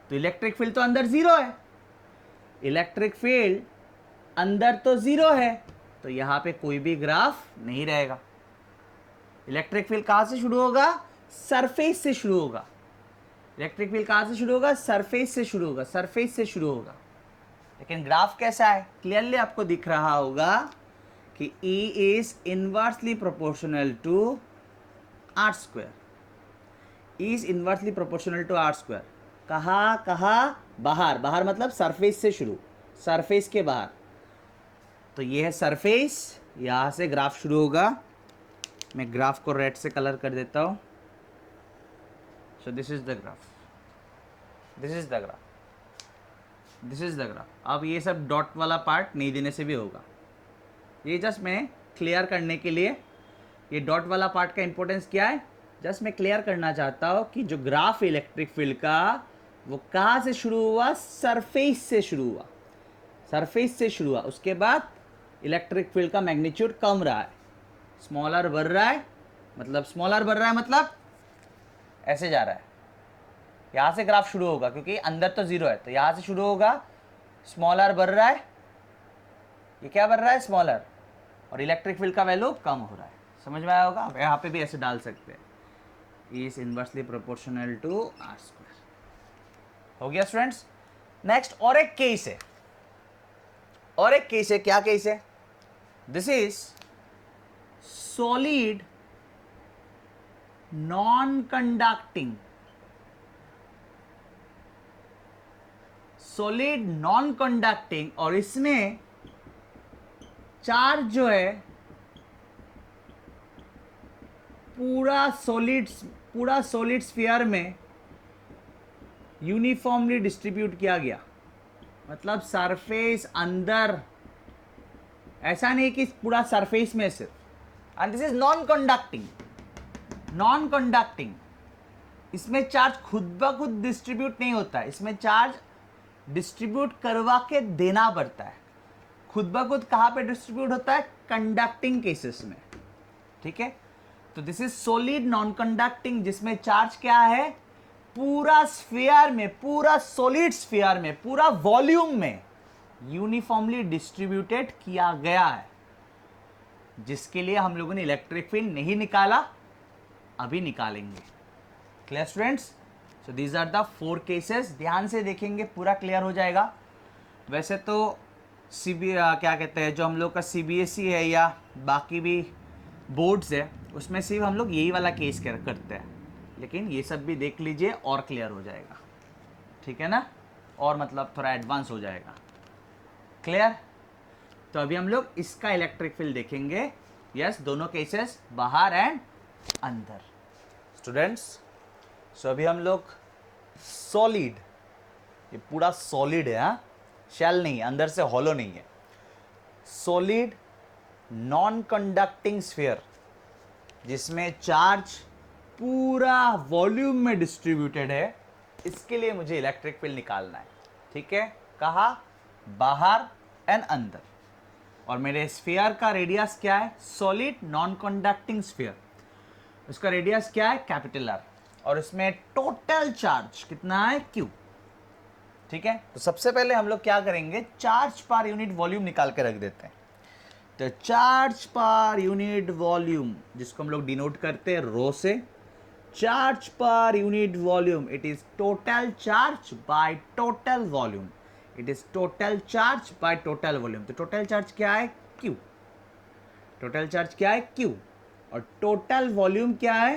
तो इलेक्ट्रिक फील्ड तो अंदर जीरो है, इलेक्ट्रिक फील्ड अंदर तो जीरो है, तो यहां पे कोई भी ग्राफ नहीं रहेगा। इलेक्ट्रिक फील्ड कहां से शुरू होगा? सरफेस से शुरू होगा। इलेक्ट्रिक फील्ड कहां से शुरू होगा? सरफेस से शुरू होगा, सरफेस से शुरू होगा। लेकिन ग्राफ कैसा है? क्लियरली आपको दिख रहा होगा कि E is inversely proportional to R square. E is inversely proportional to R square. कहाँ? बाहर, बाहर मतलब सरफेस से शुरू, सरफेस के बाहर। तो ये है सरफेस, यहाँ से ग्राफ शुरू होगा। मैं ग्राफ को रेड से कलर कर देता हूँ। सो this is the graph, this is the graph, this is the graph. अब ये सब डॉट वाला पार्ट नहीं देने से भी होगा, ये जस्ट मैं क्लियर करने के लिए, ये डॉट वाला पार्ट का इंपॉर्टेंस क्या है, जस्ट मैं क्लियर करना चाहता हूँ कि जो ग्राफ इलेक्ट्रिक फील्ड का वो कहाँ से शुरू हुआ? सरफेस से शुरू हुआ, सरफेस से शुरू हुआ। उसके बाद इलेक्ट्रिक फील्ड का मैग्नीट्यूड कम रहा है, स्मॉलर बढ़ रहा है, मतलब स्मॉलर बढ़ रहा है मतलब ऐसे जा रहा है। यहाँ से ग्राफ शुरू होगा क्योंकि अंदर तो जीरो है, तो यहाँ से शुरू होगा, स्मॉलर बढ़ रहा है, ये क्या बढ़ रहा है? स्मॉलर, और इलेक्ट्रिक फील्ड का वैल्यू कम हो रहा है। समझ में आया होगा? यहाँ पे भी ऐसे डाल सकते हैं, is inversely proportional to are square. हो गया स्टूडेंट्स? नेक्स्ट और एक केस है, और एक केस है। क्या केस है? This is solid non conducting, solid non conducting, और इसमें चार्ज जो है पूरा सॉलिड स्फीयर में यूनिफॉर्मली डिस्ट्रीब्यूट किया गया, मतलब सरफेस अंदर, ऐसा नहीं कि पूरा सरफेस में सिर्फ। And this is non conducting, non conducting, इसमें चार्ज खुद ब खुद डिस्ट्रीब्यूट नहीं होता है, इसमें चार्ज डिस्ट्रीब्यूट करवा के देना पड़ता है। खुद ब खुद कहाँ पे डिस्ट्रीब्यूट होता है? कंडक्टिंग केसेस में। ठीक है, तो this is solid non conducting, जिसमें चार्ज क्या है? पूरा स्फीयर में, पूरा सॉलिड स्फीयर में, पूरा वॉल्यूम में यूनिफॉर्मली डिस्ट्रीब्यूटेड किया गया है, जिसके लिए हम लोगों ने इलेक्ट्रिक फील्ड नहीं निकाला, अभी निकालेंगे। Clear students? So these are the 4 cases. ध्यान से देखेंगे, पूरा क्लियर हो जाएगा। वैसे तो क्या कहते हैं, जो हम लोग का CBSE है या बाकी भी बोर्ड्स है, उसमें सिर्फ हम लोग यही वाला केस करते हैं, लेकिन ये सब भी देख लीजिए और क्लियर हो जाएगा। ठीक है ना? और मतलब थोड़ा एडवांस हो जाएगा। क्लियर? तो अभी हम लोग इसका इलेक्ट्रिक फील्ड देखेंगे, यस, दोनों केसेस बाहर एंड अंदर। स्टूडेंट्स, सो अभी हम लोग सॉलिड, ये पूरा सॉलिड है, हाँ, शेल नहीं है, अंदर से हॉलो नहीं है, सॉलिड नॉन कंडक्टिंग स्फीयर जिसमें चार्ज पूरा वॉल्यूम में डिस्ट्रीब्यूटेड है, इसके लिए मुझे इलेक्ट्रिक फील्ड निकालना है। ठीक है, कहा बाहर एंड अंदर। और मेरे स्फीयर का रेडियस क्या है? सॉलिड नॉन कंडक्टिंग स्फीयर, उसका रेडियस क्या है? Capital R. और इसमें टोटल चार्ज कितना है? क्यू। ठीक है, तो सबसे पहले हम लोग क्या करेंगे, चार्ज पर यूनिट वॉल्यूम निकाल के रख देते हैं। तो चार्ज पर यूनिट वॉल्यूम, जिसको हम लोग डिनोट करते हैं रो से, चार्ज पर unit volume, it is total charge by total volume, it is total charge by total volume. तो टोटल चार्ज क्या है? क्यू। टोटल चार्ज क्या है? क्यू। और टोटल वॉल्यूम क्या है?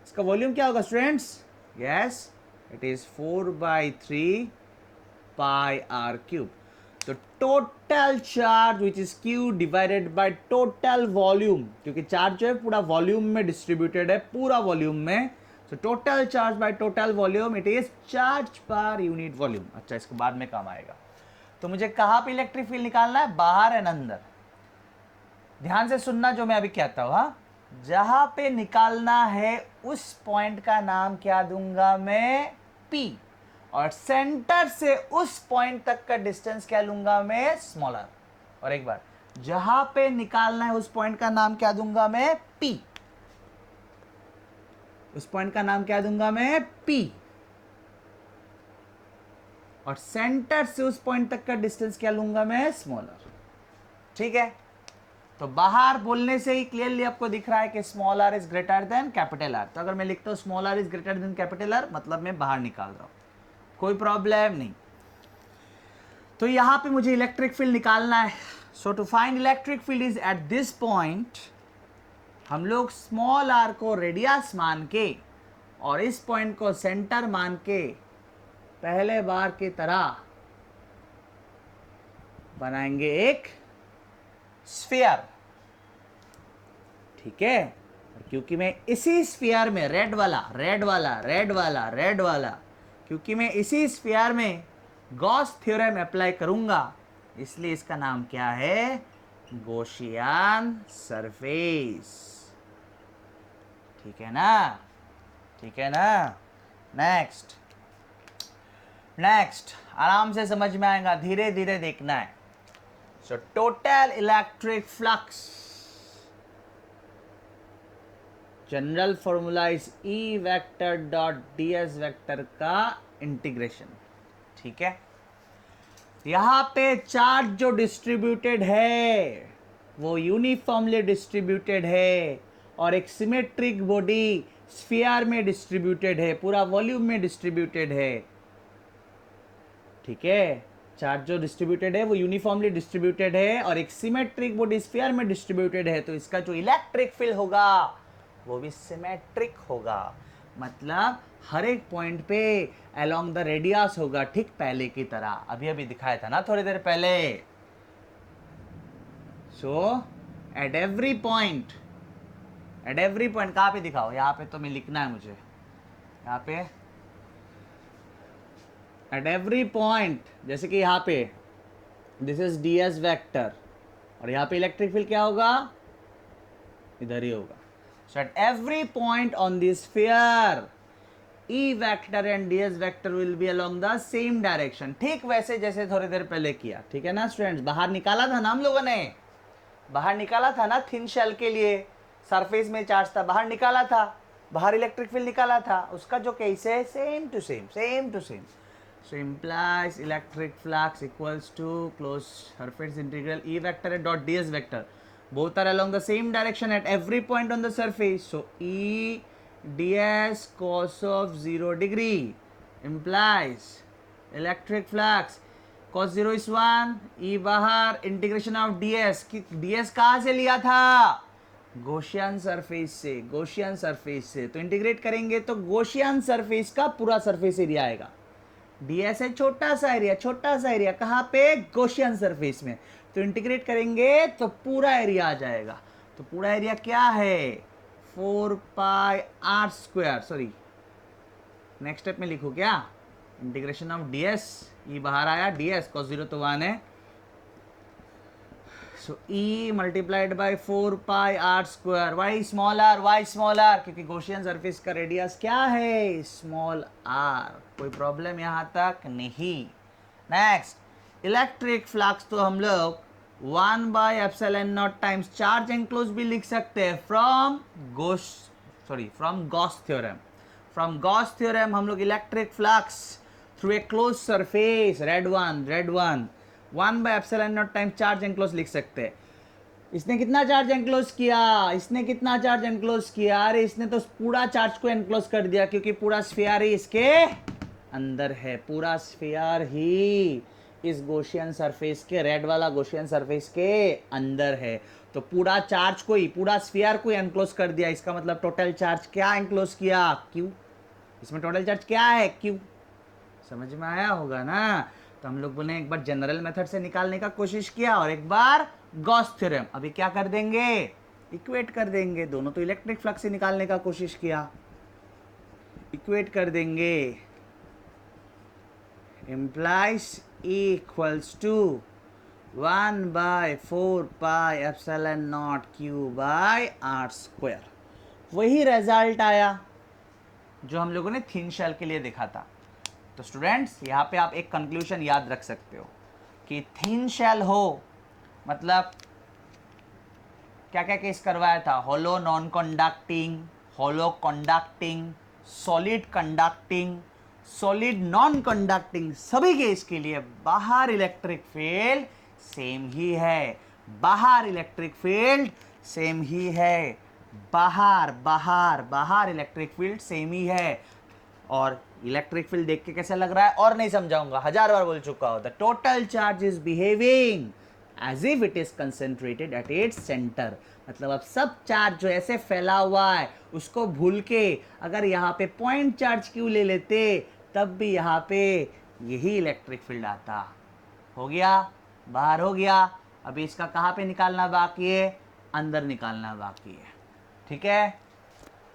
इसका वॉल्यूम क्या होगा students? Yes, it is 4/3 pi are cube. तो total charge which is Q divided by total volume, क्योंकि चार्ज जो है पूरा वॉल्यूम में डिस्ट्रीब्यूटेड है, पूरा वॉल्यूम में। So total charge by total volume, it is charge पर यूनिट वॉल्यूम। अच्छा, इसको बाद में काम आएगा। तो मुझे कहां पे इलेक्ट्रिक फील्ड निकालना है? बाहर एंड अंदर। ध्यान से सुनना जो मैं अभी कहता हूं, हाँ, जहां पे निकालना है उस पॉइंट का नाम क्या दूंगा मैं? P। और सेंटर से उस पॉइंट तक का डिस्टेंस क्या लूंगा मैं? स्मॉलर। और एक बार, जहां पे निकालना है उस पॉइंट का नाम क्या दूंगा मैं? P। उस पॉइंट का नाम क्या दूंगा मैं? P। और सेंटर से उस पॉइंट तक का डिस्टेंस क्या लूंगा मैं? स्मॉलर। ठीक है, तो बाहर बोलने से ही क्लियरली आपको दिख रहा है कि small r is greater than capital R. तो अगर मैं लिखता हूं small r is greater than capital R, मतलब मैं बाहर निकाल रहा हूं, कोई प्रॉब्लम नहीं। तो यहां पे मुझे इलेक्ट्रिक फील्ड निकालना है। So to find electric field is at this point, हम लोग स्मॉल आर को रेडियस मान के और इस पॉइंट को सेंटर मान के पहले बार की तरह बनाएंगे एक स्फीयर। ठीक है, क्योंकि मैं इसी स्फीयर में रेड वाला रेड वाला रेड वाला रेड वाला, क्योंकि मैं इसी स्फीयर में गॉस थ्योरम अप्लाई करूंगा, इसलिए इसका नाम क्या है? Gaussian surface. ठीक है ना? ठीक है ना? नेक्स्ट, नेक्स्ट आराम से समझ में आएगा, धीरे धीरे देखना है। So total electric flux, general formula is E vector dot ds vector का इंटीग्रेशन। ठीक है, यहां पे चार्ज जो डिस्ट्रीब्यूटेड है वो यूनिफॉर्मली डिस्ट्रीब्यूटेड है और एक सिमेट्रिक बॉडी स्फीयर में डिस्ट्रीब्यूटेड है, पूरा वॉल्यूम में डिस्ट्रीब्यूटेड है। ठीक है, चार्ज जो डिस्ट्रीब्यूटेड है वो यूनिफॉर्मली डिस्ट्रीब्यूटेड है और एक सिमेट्रिक बॉडी स्फीयर में डिस्ट्रीब्यूटेड है, तो इसका जो इलेक्ट्रिक फील्ड होगा वो भी सिमेट्रिक होगा, मतलब हर एक पॉइंट पे अलोंग द रेडियस होगा, ठीक पहले की तरह। अभी अभी दिखाया था ना थोड़ी देर पहले। सो एट एवरी पॉइंट कहां पे दिखाओ? यहां पे तो मैं लिखना है मुझे, यहां पे एट एवरी पॉइंट, जैसे कि यहाँ पे दिस इज ds वेक्टर और यहाँ पे इलेक्ट्रिक फील्ड क्या होगा? इधर ही होगा। So at every point on this sphere E vector and ds vector will be along the same direction, ठीक वैसे जैसे थोड़ी देर पहले किया। ठीक है ना स्टूडेंट्स? बाहर निकाला था ना हम लोगों ने, बाहर निकाला था ना थिन शेल के लिए, सरफेस में चार्ज था, बाहर निकाला था, बाहर इलेक्ट्रिक फील्ड निकाला था, उसका जो केस है same to same, same to same. So implies electric flux equals to closed surface integral E vector and dot ds vector. Both are along the same direction at every point on the surface. So E ds cos of 0 degree implies electric flux cos 0 is 1, E बाहर, integration of ds, ds कहाँ से लिया था? Gaussian surface से, Gaussian surface से। तो integrate करेंगे तो गॉसियन सरफेस का पूरा सरफेस एरिया आएगा। ds है छोटा सा एरिया, कहाँ पे? गॉसियन सरफेस में। तो इंटीग्रेट करेंगे तो पूरा एरिया आ जाएगा। तो पूरा एरिया क्या है 4πr², सॉरी नेक्स्ट स्टेप में लिखूँ क्या, इंटीग्रेशन ऑफ ds, ये बाहर आया ds cos 0 तो 1 है, so E multiplied by 4πr², why small r, क्योंकि गॉसियन सरफेस का रेडियस क्या है स्मॉल आर। कोई प्रॉब्लम यहाँ तक नहीं। नेक्स्ट इलेक्ट्रिक फ्लक्स तो हम लोग 1/ε0 टाइम्स चार्ज एनक्लोज भी लिख सकते हैं फ्रॉम गॉस थ्योरम हम लोग electric flux through a close surface red one 1/ε0 times charge enclose लिख सकते हैं। इसने कितना चार्ज एनक्लोज किया, अरे इसने तो पूरा चार्ज को एनक्लोज कर दिया, क्योंकि पूरा स्फीयर ही इसके अंदर है, पूरा स्फीयर ही इस गॉसियन सरफेस के, रेड वाला गॉसियन सरफेस के अंदर है। तो पूरा चार्ज को ही, पूरा स्फीयर को एनक्लोज कर दिया। इसका मतलब टोटल चार्ज क्या एनक्लोज किया, Q। इसमें टोटल चार्ज क्या है Q। समझ में आया होगा ना। तो हम लोगों ने एक बार जनरल मेथड से निकालने का कोशिश किया और एक बार गॉस थ्योरम। अभी क्या कर देंगे, इक्वेट कर देंगे। दोनों तो इलेक्ट्रिक फ्लक्स से निकालने का कोशिश किया, इक्वेट कर देंगे। implies E equals to 1/4πε0 Q/r²। वही रिजल्ट आया जो हम लोगों ने थिन शेल के लिए देखा था। तो स्टूडेंट्स यहाँ पे आप एक कंक्लूजन याद रख सकते हो कि थिन शेल हो मतलब क्या क्या केस करवाया था, hollow non conducting, hollow conducting, solid conducting, solid non conducting, सभी केस के लिए बाहर इलेक्ट्रिक फील्ड सेम ही है, बाहर इलेक्ट्रिक फील्ड सेम ही है, बाहर इलेक्ट्रिक फील्ड सेम ही है। और इलेक्ट्रिक फील्ड देख के कैसे लग रहा है और नहीं समझाऊंगा, 1000 बार बोल चुका हूं। The total charge is behaving as if it is concentrated at its centre. मतलब अब सब चार्ज जो ऐसे फैला हुआ है उसको भूल के अगर यहाँ पे पॉइंट चार्ज क्यों ले लेते, तब भी यहाँ पे यही इलेक्ट्रिक फील्ड आता। हो गया, बाहर हो गया। अभी इसका कहाँ पे निकालना बाकी है, अंदर निकालना बाकी है। ठीक है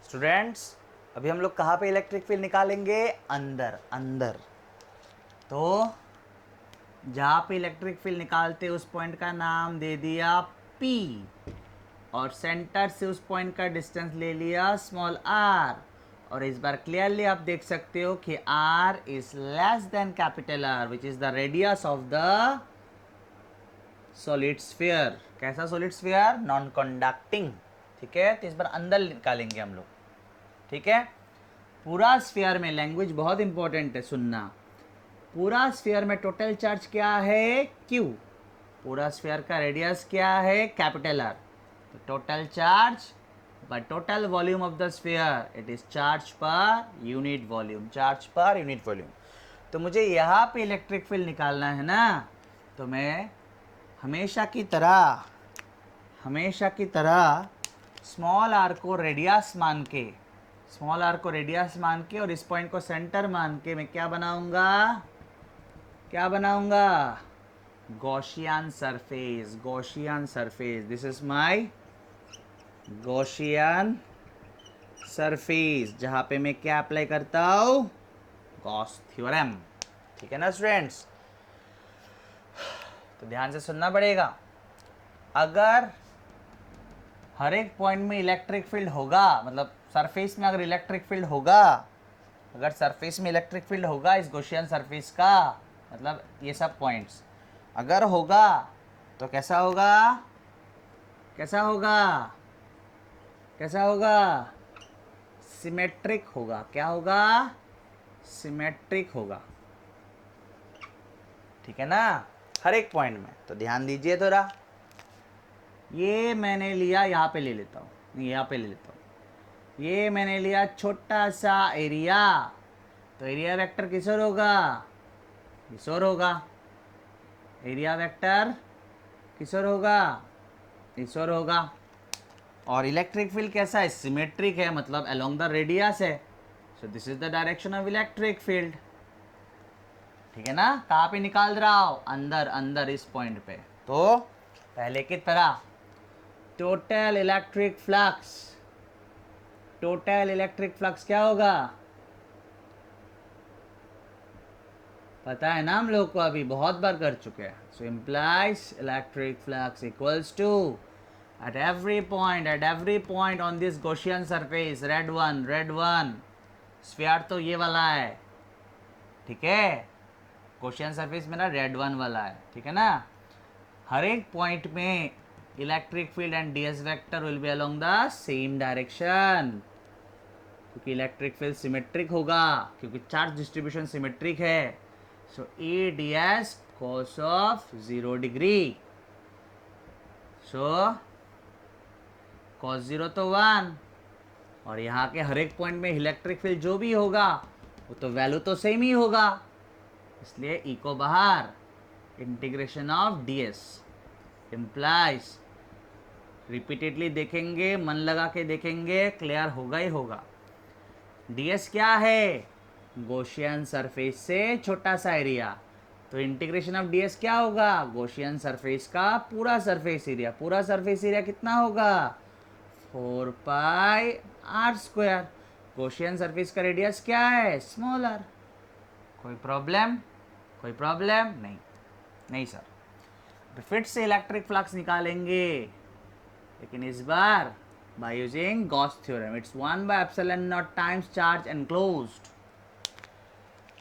स्टूडेंट्स, अभी हम लोग कहाँ पे इलेक्ट्रिक फील्ड निकालेंगे, अंदर। तो जहाँ पे इलेक्ट्रिक फील्ड निकालते उस पॉइंट का नाम दे दिया P, और सेंटर से उस पॉइंट का डिस्टेंस ले लिया स्मॉल r। और इस बार क्लियरली आप देख सकते हो कि r is less than capital R, which is the radius of the solid sphere. कैसा सॉलिड स्फीयर, नॉन कंडक्टिंग। ठीक है, तो इस बार अंदर निकालेंगे हम लोग। ठीक है, पूरा स्फीयर में, लैंग्वेज बहुत इंपॉर्टेंट है सुनना, पूरा स्फीयर में टोटल चार्ज क्या है Q, पूरा स्फीयर का रेडियस क्या है कैपिटल R। तो total charge by total volume of the sphere, it is charge पर यूनिट वॉल्यूम, तो मुझे यहाँ पे इलेक्ट्रिक फील्ड निकालना है ना, तो मैं हमेशा की तरह स्मॉल r को रेडियस मान के और इस पॉइंट को सेंटर मान के मैं क्या बनाऊंगा, Gaussian surface. This is my Gaussian surface, जहां पे मैं क्या अप्लाई करता हूं, गॉस थ्योरम। ठीक है ना स्टूडेंट्स, तो ध्यान से सुनना पड़ेगा। अगर हर एक पॉइंट में इलेक्ट्रिक फील्ड होगा, मतलब सरफेस में अगर इलेक्ट्रिक फील्ड होगा, इस गॉसियन सरफेस का, मतलब ये सब पॉइंट्स अगर होगा तो कैसा होगा, सिमेट्रिक होगा। क्या होगा, सिमेट्रिक होगा। ठीक है ना, हर एक पॉइंट में। तो ध्यान दीजिए थोड़ा, ये मैंने लिया, यहाँ पे ले लेता हूँ, ये मैंने लिया छोटा सा एरिया, तो एरिया वेक्टर किस ओर होगा, एरिया वेक्टर किस ओर होगा, इस ओर होगा। और इलेक्ट्रिक फील्ड कैसा है, सिमेट्रिक है, मतलब अलोंग द रेडियस है। So this is the direction of electric field. ठीक है ना, कहाँ पे निकाल रहा हूँ, अंदर इस पॉइंट पे। तो पहले की तरह total electric flux, total electric flux क्या होगा? पता है ना हम लोग को, अभी बहुत बार कर चुके हैं. So implies electric flux equals to at every point on this Gaussian surface, red one, sphere तो ये वाला है, ठीक है, Gaussian surface में ना रेड वन वाला है, ठीक है ना. हर एक पॉइंट में electric field and ds vector will be along the same direction, क्योंकि इलेक्ट्रिक फील्ड सिमेट्रिक होगा, क्योंकि चार्ज डिस्ट्रीब्यूशन सिमेट्रिक है. सो ए ds cos of 0 degree, so cos 0 तो 1, और यहाँ के हर एक पॉइंट में इलेक्ट्रिक फील्ड जो भी होगा वो तो वैल्यू तो सेम ही होगा, इसलिए ई को बाहर. Integration of ds implies, repeatedly देखेंगे, मन लगा के देखेंगे, क्लियर होगा ही होगा. ds क्या है? गॉसियन सरफेस से छोटा सा एरिया, तो इंटीग्रेशन ऑफ ds क्या होगा? गॉसियन सरफेस का पूरा सरफेस एरिया. पूरा सरफेस एरिया कितना होगा? 4 pi R square. Gaussian surface का रेडियस क्या है? स्मॉलर. कोई प्रॉब्लम? कोई प्रॉब्लम नहीं, नहीं सर. फिर से इलेक्ट्रिक फ्लक्स निकालेंगे, लेकिन इस बार by using Gauss theorem. It's 1 by epsilon naught times charge enclosed.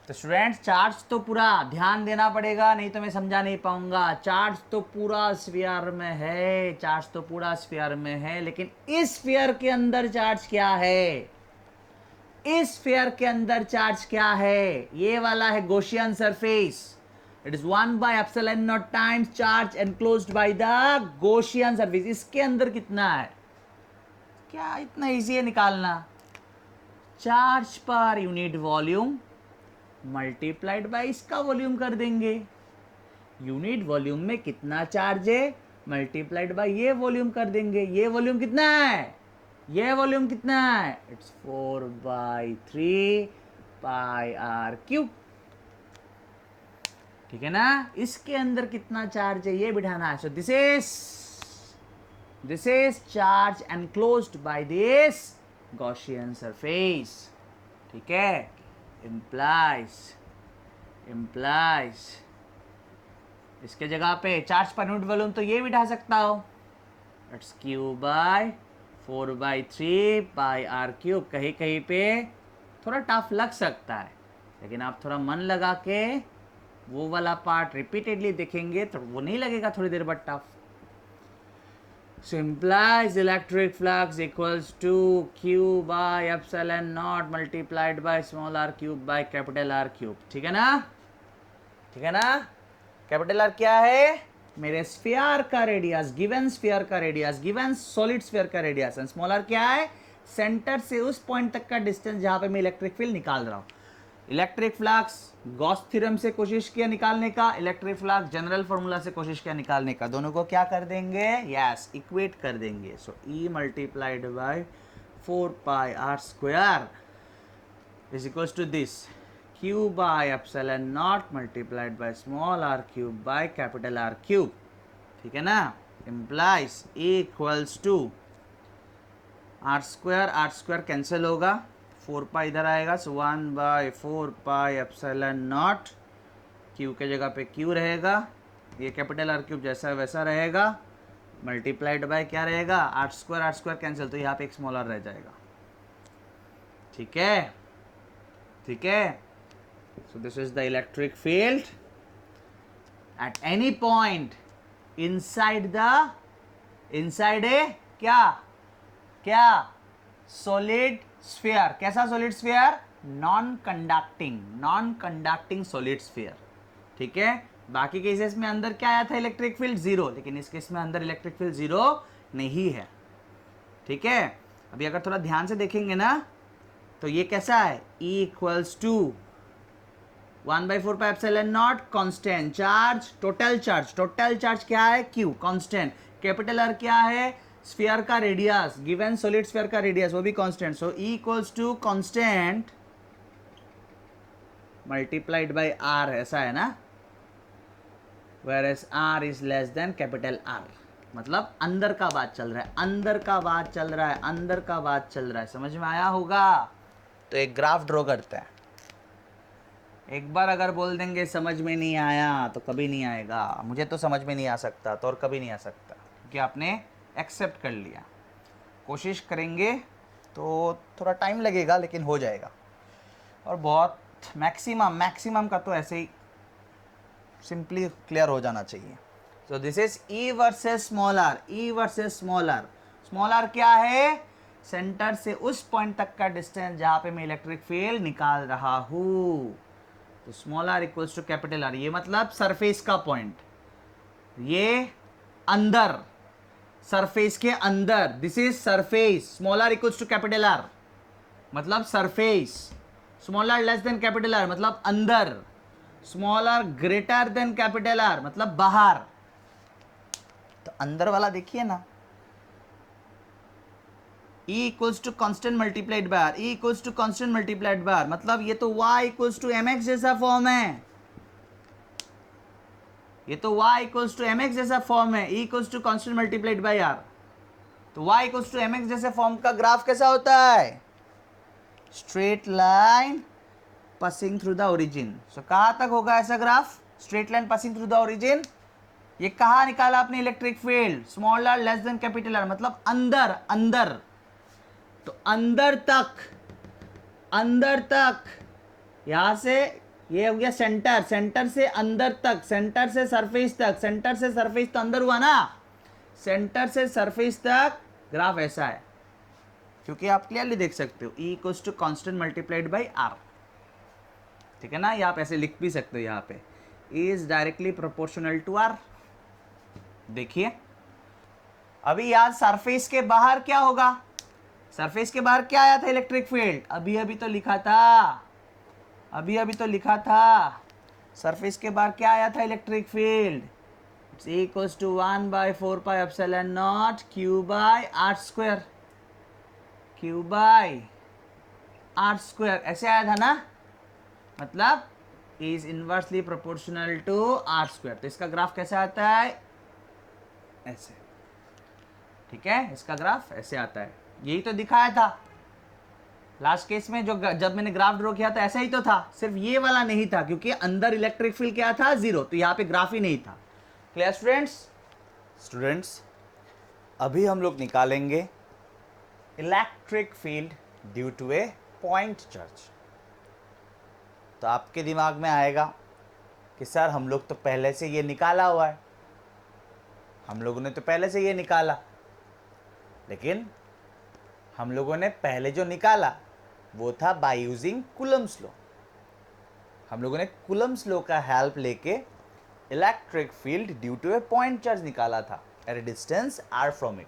तो स्टूडेंट्स, चार्ज तो पूरा ध्यान देना पड़ेगा, नहीं तो मैं समझा नहीं पाऊंगा. चार्ज तो पूरा स्फीयर में है, चार्ज तो पूरा स्फीयर में है, लेकिन इस स्फीयर के अंदर चार्ज क्या है? इस स्फीयर के अंदर चार्ज क्या है? ये वाला है Gaussian surface. It is 1 by epsilon naught times charge enclosed by the Gaussian surface. इसके अंदर कितना है? क्या इतना इजी है निकालना? चार्ज पर यूनिट वॉल्यूम मल्टीप्लाइड बाय इसका वॉल्यूम कर देंगे. यूनिट वॉल्यूम में कितना चार्ज है मल्टीप्लाइड बाय ये वॉल्यूम कर देंगे. ये वॉल्यूम कितना है? ये वॉल्यूम कितना है? इट्स 4/3 पाई आर क्यूब, ठीक है ना. इसके अंदर कितना चार्ज है ये बिठाना है. So this is charge enclosed by this Gaussian surface, ठीक है. implies इसके जगह पे चार्ज पर यूनिट वॉल्यूम तो ये बिठा सकता हो. It's Q by 4/3 pi are cube. कहीं कहीं पे थोड़ा टफ लग सकता है, लेकिन आप थोड़ा मन लगा के वो वाला पार्ट रिपीटेडली देखेंगे तो वो नहीं लगेगा थोड़ी देर बाद tough. So implies electric flux equals to Q by epsilon naught multiplied by small r cube by capital R cube. ठीक है ना, ठीक है ना. कैपिटल आर क्या है? मेरे स्फीयर का रेडियस, गिवन स्फीयर का रेडियस, गिवन सॉलिड स्फीयर का रेडियस. एंड स्मॉल आर क्या है? सेंटर से उस पॉइंट तक का डिस्टेंस जहां पे मैं इलेक्ट्रिक फील्ड निकाल रहा हूं. इलेक्ट्रिक फ्लक्स गॉस थ्योरम से कोशिश किया निकालने का, इलेक्ट्रिक फ्लक्स जनरल फॉर्मूला से कोशिश किया निकालने का. दोनों को क्या कर देंगे? यस, इक्वेट कर देंगे. So E multiplied by 4 pi R square is equals to this Q by epsilon naught multiplied by small R cube by capital R cube, ठीक है ना. Implies E equals to are square cancel होगा, 4 pi इधर आएगा. So 1/4 pi epsilon naught, Q के जगह पे Q रहेगा, ये कैपिटल आर क्यूब जैसा वैसा रहेगा, मल्टीप्लाइड बाय क्या रहेगा? आर स्क्वायर कैंसिल, तो यहाँ पे एक स्मॉल आर रह जाएगा, ठीक है, ठीक है. So this is the electric field at any point inside a क्या सॉलिड स्फीयर. कैसा solid sphere? Non conducting solid sphere, ठीक है. बाकी केसेस में अंदर क्या आया था? इलेक्ट्रिक फील्ड 0, लेकिन इस केस में अंदर इलेक्ट्रिक फील्ड 0 नहीं है, ठीक है. अभी अगर थोड़ा ध्यान से देखेंगे ना तो ये कैसा है? E equals to 1/4 pi epsilon naught constant charge, total charge क्या है? Q constant. कैपिटल R क्या है? स्फीयर का रेडियस, गिवन सॉलिड स्फीयर का रेडियस, वो भी constant. So E equals to constant multiplied by R, ऐसा है ना. Whereas R is less than capital R, मतलब अंदर का बात चल रहा है, अंदर का बात चल रहा है, अंदर का बात चल रहा है। समझ में आया होगा? तो एक ग्राफ ड्रॉ करते हैं। एक बार अगर बोल देंगे समझ में नहीं आया तो कभी नहीं आएगा। मुझे तो समझ में नहीं आ सकता तो और कभी नहीं आ सकता, क्योंकि आपने एक्सेप्ट कर लिया। कोशिश करेंगे तो थोड़ा टाइम लगेगा, लेकिन हो जाएगा। और बहुत मैक्सिमम का तो ऐसे ही सिंपली क्लियर हो जाना चाहिए। So this is E versus small r, E versus small r. Small r क्या है? सेंटर से उस पॉइंट तक का डिस्टेंस जहां पे मैं इलेक्ट्रिक फील्ड निकाल रहा हूं। तो small are equals to capital R, ये मतलब सरफेस का पॉइंट, ये अंदर, सरफेस के अंदर, this is surface. Small are equals to capital R मतलब surface, small are less than capital R मतलब अंदर, small are greater than capital R मतलब बाहर। तो अंदर वाला देखिए ना, E equals to constant multiplied by R, E equals to constant multiplied by R, मतलब ये तो Y इक्वल्स टू mx जैसा फॉर्म है, ये तो y इक्वल्स टू mx जैसा फॉर्म है। E equals to constant multiplied by r, तो y इक्वल्स टू mx जैसे फॉर्म का ग्राफ कैसा होता है? Straight line passing through the origin. So कहां तक होगा ऐसा graph? Straight line passing through the origin. ये कहां निकाला आपने electric field? Small are less than capital R मतलब अंदर, अंदर। तो अंदर तक, अंदर तक, यहां से ये हो गया सेंटर, सेंटर से अंदर तक, सेंटर से सरफेस तक, सेंटर से सरफेस तो अंदर हुआ ना, सेंटर से सरफेस तक ग्राफ ऐसा है। क्योंकि आप क्लियरली देख सकते हो E equals to constant multiplied by r, ठीक है ना? ये आप ऐसे लिख भी सकते हो यहाँ पे, E is directly proportional to r. देखिए अभी यार सरफेस के बाहर क्या होगा? सरफेस के बाहर क्या आया था इलेक्ट्रिक फील्ड? अभी अभी तो लिखा था, अभी अभी तो लिखा था। सरफेस के बाहर क्या आया था electric field? It's equals to 1/4πε0 q by R square, q by R square, ऐसे आया था ना? मतलब is inversely proportional to are square. तो इसका ग्राफ कैसे आता है? ऐसे, ठीक है? इसका ग्राफ ऐसे आता है। यही तो दिखाया था लास्ट केस में, जो जब मैंने ग्राफ ड्रॉ किया था ऐसा ही तो था, सिर्फ ये वाला नहीं था क्योंकि अंदर इलेक्ट्रिक फील्ड क्या था? जीरो, तो यहाँ पे ग्राफ ही नहीं था। Clear students? स्टूडेंट्स अभी हम लोग निकालेंगे electric field due to a point charge. तो आपके दिमाग में आएगा कि सर हम लोग तो पहले से ये निकाला हुआ है, हम लोगों ने तो पहले से ये निकाला, लेकिन हम लोगों ने पहले जो निकाला वो था बाय यूजिंग कूलम्ब्स लॉ। हम लोगों ने कूलम्ब्स लॉ का हेल्प लेके electric field due to a point charge निकाला था at a distance r from it.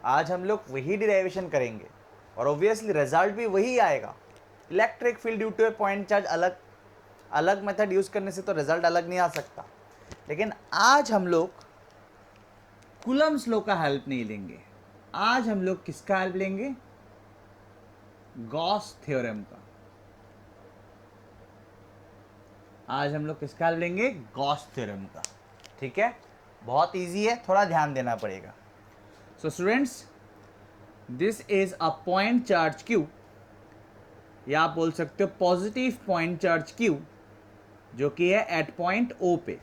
आज हम लोग वही डिराइवेशन करेंगे और ऑब्वियसली रिजल्ट भी वही आएगा। Electric field due to a point charge अलग अलग मेथड यूज करने से तो रिजल्ट अलग नहीं आ सकता, लेकिन आज हम लोग कूलम्ब्स लॉ का हेल्प नहीं लेंगे। आज हम लोग किसका हेल्प लेंगे? गॉस थ्योरम का। आज हम लोग किसका हेल्प लेंगे? गॉस थ्योरम का, ठीक है? बहुत इजी है, थोड़ा ध्यान देना पड़ेगा। So students this is a point charge Q, या आप बोल सकते हो पॉजिटिव पॉइंट चार्ज Q, जो कि है एट पॉइंट O पे।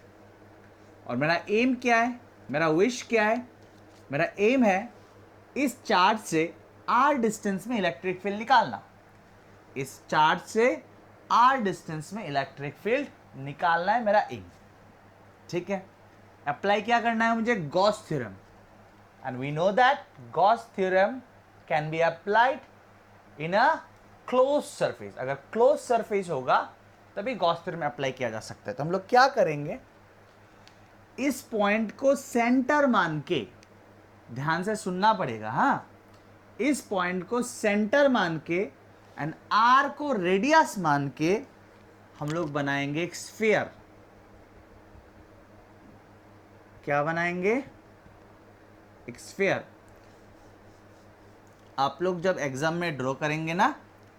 और मेरा एम क्या है? मेरा विश क्या है? मेरा एम है इस चार्ज से r डिस्टेंस में इलेक्ट्रिक फील्ड निकालना। इस चार्ज से r डिस्टेंस में इलेक्ट्रिक फील्ड निकालना है मेरा एम, ठीक है? अप्लाई क्या करना है मुझे? Gauss theorem. And we know that Gauss theorem can be applied in a close surface. अगर क्लोज सरफेस होगा तभी गॉस थ्योरम अप्लाई किया जा सकता है। तो हम लोग क्या करेंगे, इस पॉइंट को सेंटर मान के, ध्यान से सुनना पड़ेगा, हाँ, इस पॉइंट को सेंटर मान के एंड आर को रेडियस मान के हम लोग बनाएंगे एक स्फीयर। क्या बनाएंगे? एक स्फीयर। आप लोग जब एग्जाम में ड्रॉ करेंगे ना,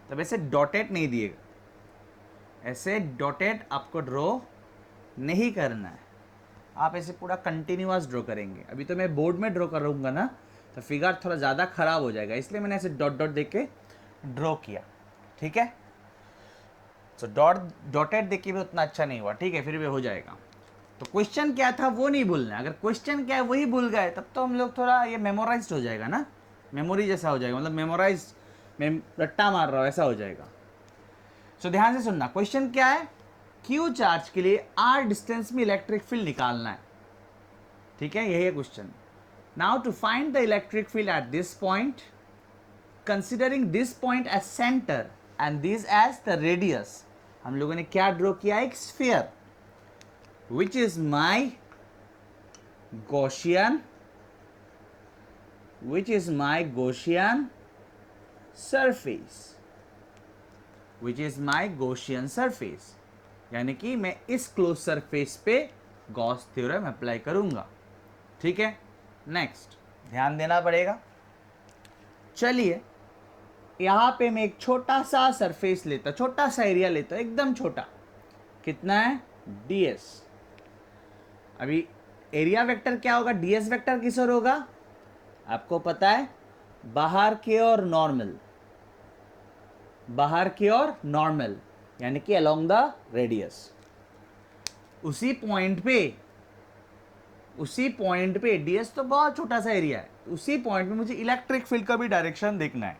तब ऐसे डॉटेड नहीं दिएगा, ऐसे डॉटेड आपको ड्रॉ नहीं करना है। आप ऐसे पूरा कंटिन्यूअस ड्रॉ करेंगे। अभी तो मैं बोर्ड में ड्रॉ करूँगा ना तो फिगर थोड़ा ज़्यादा ख़राब हो जाएगा, इसलिए मैंने ऐसे डॉट डॉट देख के ड्रॉ किया, ठीक है। तो डॉटेड देख के भी उतना अच्छा नहीं हुआ, ठीक है, फिर भी हो जाएगा। तो क्वेश्चन क्या था वो नहीं भूलना है, अगर क्वेश्चन क्या है वही भूल गए तब तो हम लोग थोड़ा ये मेमोराइज्ड हो जाएगा ना, मेमोरी जैसा हो जाएगा, मतलब मेमोराइज में रट्टा मार रहा हो ऐसा हो जाएगा। सो ध्यान से सुनना, क्वेश्चन क्या है, क्यू चार्ज के लिए आर डिस्टेंस में इलेक्ट्रिक फील्ड निकालना है, ठीक है, यही है question. Now to find the electric field at this point, considering this point as centre and this as the radius, हम लोगों ने क्या ड्रॉ किया, एक sphere which is my Gaussian surface, यानी कि मैं इस क्लोज सरफेस पे गॉस थ्योरम अप्लाई करूंगा, ठीक है। नेक्स्ट ध्यान देना पड़ेगा, चलिए यहां पे मैं एक छोटा सा सरफेस लेता, छोटा सा एरिया लेता, एकदम छोटा, कितना है, ds। अभी एरिया वेक्टर क्या होगा, ds वेक्टर किस ओर होगा, आपको पता है, बाहर की ओर नॉर्मल, बाहर की ओर नॉर्मल, यानी कि अलोंग द रेडियस। उसी पॉइंट पे ds तो बहुत छोटा सा एरिया है, उसी पॉइंट पे मुझे इलेक्ट्रिक फील्ड का भी डायरेक्शन देखना है।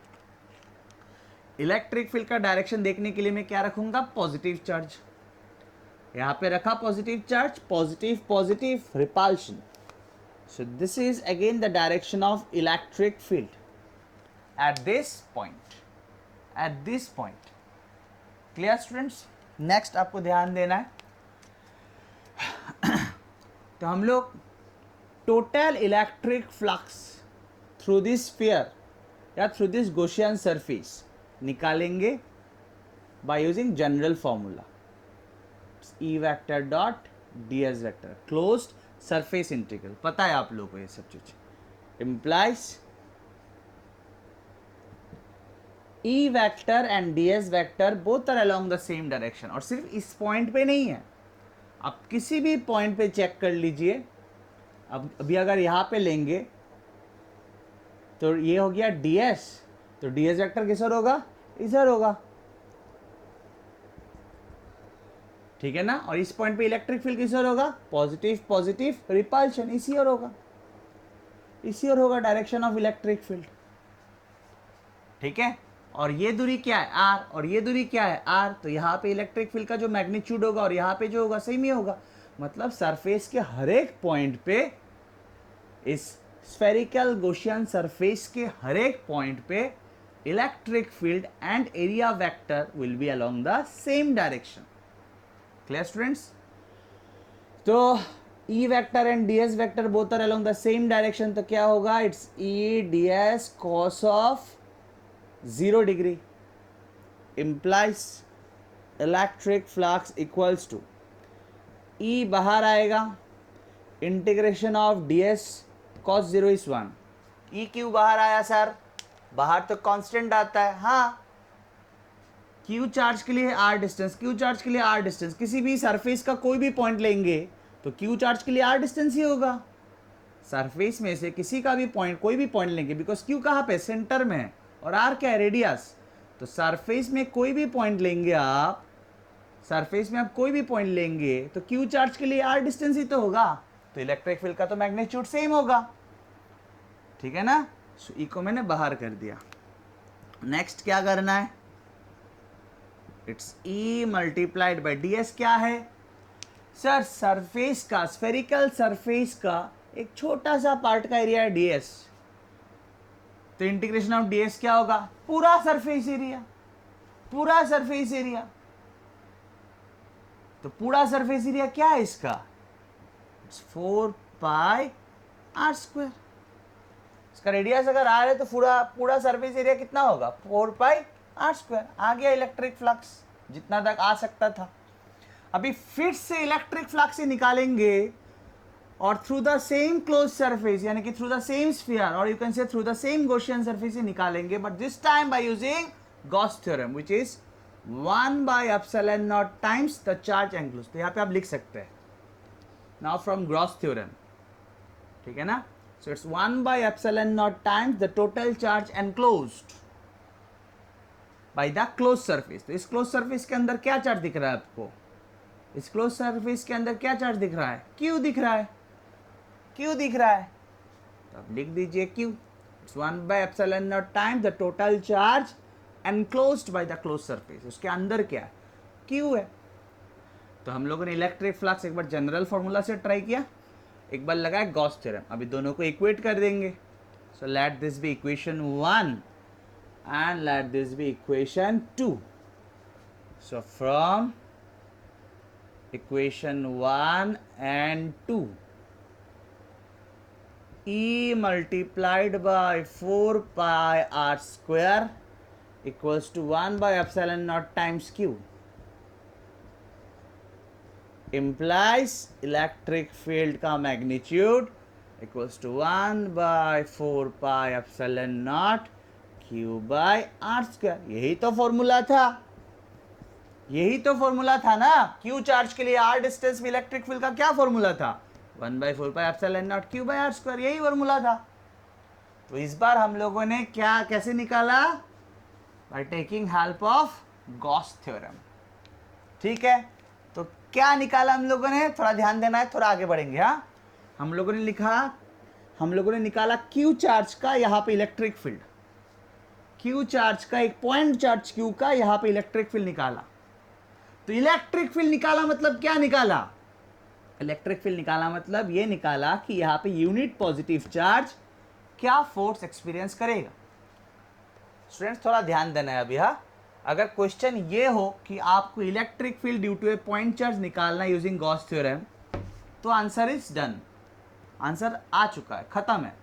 इलेक्ट्रिक फील्ड का डायरेक्शन देखने के लिए मैं क्या रखूंगा, पॉजिटिव चार्ज, यहां पे रखा positive charge, positive repulsion. So this is again the direction of electric field at this point, clear students. Next आपको ध्यान देना है, तो हम लोग total electric flux through this sphere या थ्रू दिस गॉसियन सरफेस निकालेंगे by using general formula, E vector dot ds vector, closed surface integral, पता है आप लोगों को ये सब चीज, implies E vector and ds vector both are along the same direction. और सिर्फ इस पॉइंट पे नहीं है, आप किसी भी पॉइंट पे चेक कर लीजिए। अब अभी अगर यहाँ पे लेंगे तो ये हो गया ds, तो ds वेक्टर किस ओर होगा, इधर होगा, ठीक है ना। और इस पॉइंट पे इलेक्ट्रिक फील्ड किस ओर होगा, पॉजिटिव रिपल्शन, इसी ओर होगा डायरेक्शन ऑफ इलेक्ट्रिक फील्ड, ठीक है। और ये दूरी क्या है, r, और ये दूरी क्या है, r, तो यहाँ पे इलेक्ट्रिक फील्ड का जो मैग्नीट्यूड होगा और यहाँ पे जो होगा सेम ही होगा, मतलब सरफेस के हर एक पॉइंट पे, इस स्फेरिकल गॉसियन सरफेस के हर एक पॉइंट पे electric field and area vector will be along the same direction, clear students. तो E vector and ds vector both are along the same direction, तो क्या होगा, it's E ds cos of 0 degree implies electric flux equals to E बाहर आएगा, integration of ds cos 0 is 1। E क्यों बाहर आया sir, बाहर तो कांस्टेंट आता है, हाँ, क्यू चार्ज के लिए आर डिस्टेंस, किसी भी सरफेस का कोई भी पॉइंट लेंगे तो क्यू चार्ज के लिए आर डिस्टेंस ही होगा, सरफेस में से किसी का भी पॉइंट, कोई भी पॉइंट लेंगे, बिकॉज क्यू कहाँ पे, सेंटर में है, और आर क्या है, रेडियस। तो सरफेस में कोई भी पॉइंट लेंगे आप, तो क्यू चार्ज के लिए आर डिस्टेंस ही तो होगा, तो इलेक्ट्रिक फील्ड का तो मैग्नीट्यूड सेम होगा, ठीक है ना। सो ई को मैंने बाहर कर दिया। नेक्स्ट क्या करना है, it's E multiplied by ds, क्या है सर, सरफेस का, स्फेरिकल सरफेस का एक छोटा सा पार्ट का एरिया है ds, तो इंटीग्रेशन ऑफ ds क्या होगा, पूरा सरफेस एरिया, तो पूरा सरफेस एरिया क्या है इसका, इट्स 4 पाई r स्क्वायर। इसका रेडियस अगर r है तो पूरा सरफेस एरिया कितना होगा, 4 पाई r स्क्वायर। आ गया इलेक्ट्रिक फ्लक्स, जितना तक आ सकता था। अभी फिर से इलेक्ट्रिक फ्लक्स से निकालेंगे और through the same close surface, यानी कि थ्रू द सेम स्फीयर, और you can say through the same Gaussian surface से निकालेंगे, but this time bye using Gauss theorem, which is 1 by epsilon naught times the charge angular. तो यहाँ पे आप लिख सकते हैं नाउ फ्रॉम ग्रॉस थ्योरम, ठीक है ना. So it's 1 by epsilon naught times the total charge enclosed by the close surface. तो इस क्लोज सरफेस के अंदर क्या चार्ज दिख रहा है आपको? इस क्लोज सरफेस के अंदर क्या चार्ज दिख रहा है? क्यू दिख रहा है. क्यू दिख रहा है, तो अब लिख दीजिए Q. It's 1 by epsilon naught times the total charge enclosed by the close surface. उसके अंदर क्या है? क्यू है. तो हम लोगों ने इलेक्ट्रिक फ्लक्स एक बार जनरल फॉर्मूला से ट्राई किया, एक बार लगाया गॉस थ्योरम. अभी दोनों को इक्वेट कर देंगे. So let this be equation 1 and let this be equation 2. So from equation 1 and 2, E multiplied by 4 pi r square equals to 1 by epsilon naught times q implies electric field का magnitude equals to 1 by 4 pi epsilon naught Q by R square. यही तो formula था, यही तो formula था ना. Q charge के लिए R डिस्टेंस में इलेक्ट्रिक फील्ड का क्या फॉर्मूला था? 1 by 4 pi epsilon naught Q by R square. यही फॉर्मूला था. तो इस बार हम लोगों ने क्या कैसे निकाला? By taking help of Gauss theorem. ठीक है, तो क्या निकाला हम लोगों ने? थोड़ा ध्यान देना है, थोड़ा आगे बढ़ेंगे. हाँ, हम लोगों ने निकाला Q चार्ज का यहाँ पे इलेक्ट्रिक फील्ड. Q चार्ज का, एक पॉइंट चार्ज Q का यहाँ पे इलेक्ट्रिक फील्ड निकाला. तो इलेक्ट्रिक फील्ड निकाला मतलब क्या निकाला? इलेक्ट्रिक फील्ड निकाला मतलब ये निकाला कि यहाँ पे यूनिट पॉजिटिव चार्ज क्या फोर्स एक्सपीरियंस करेगा. स्टूडेंट्स थोड़ा ध्यान देना है अभी. हाँ, अगर क्वेश्चन ये हो कि आपको electric field due to a point charge निकालना यूजिंग गॉस थ्योरम, तो आंसर इज डन. आंसर आ चुका है, खत्म है.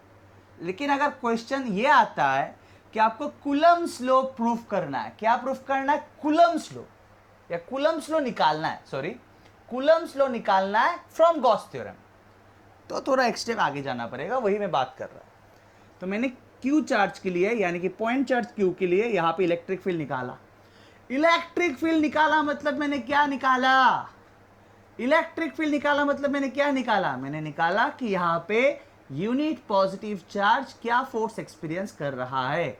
लेकिन अगर क्वेश्चन ये आता है कि आपको कूलम्ब्स लॉ प्रूफ करना है, क्या प्रूफ करना है? कूलम्ब्स लॉ, या कूलम्ब्स लॉ निकालना है, सॉरी कूलम्ब्स लॉ निकालना है फ्रॉम गॉस थ्योरम, तो थोड़ा एक स्टेप आगे जाना पड़ेगा. वही मैं बात कर रहा हूं. तो मैंने क्यू चार्ज के लिए, यानी कि पॉइंट चार्ज क्यू के लिए यहाँ पे इलेक्ट्रिक फील्ड निकाला. इलेक्ट्रिक फील्ड निकाला मतलब मैंने क्या निकाला? इलेक्ट्रिक फील्ड निकाला मतलब मैंने क्या निकाला? मैंने निकाला कि यहाँ पे यूनिट पॉजिटिव चार्ज क्या फोर्स एक्सपीरियंस कर रहा है.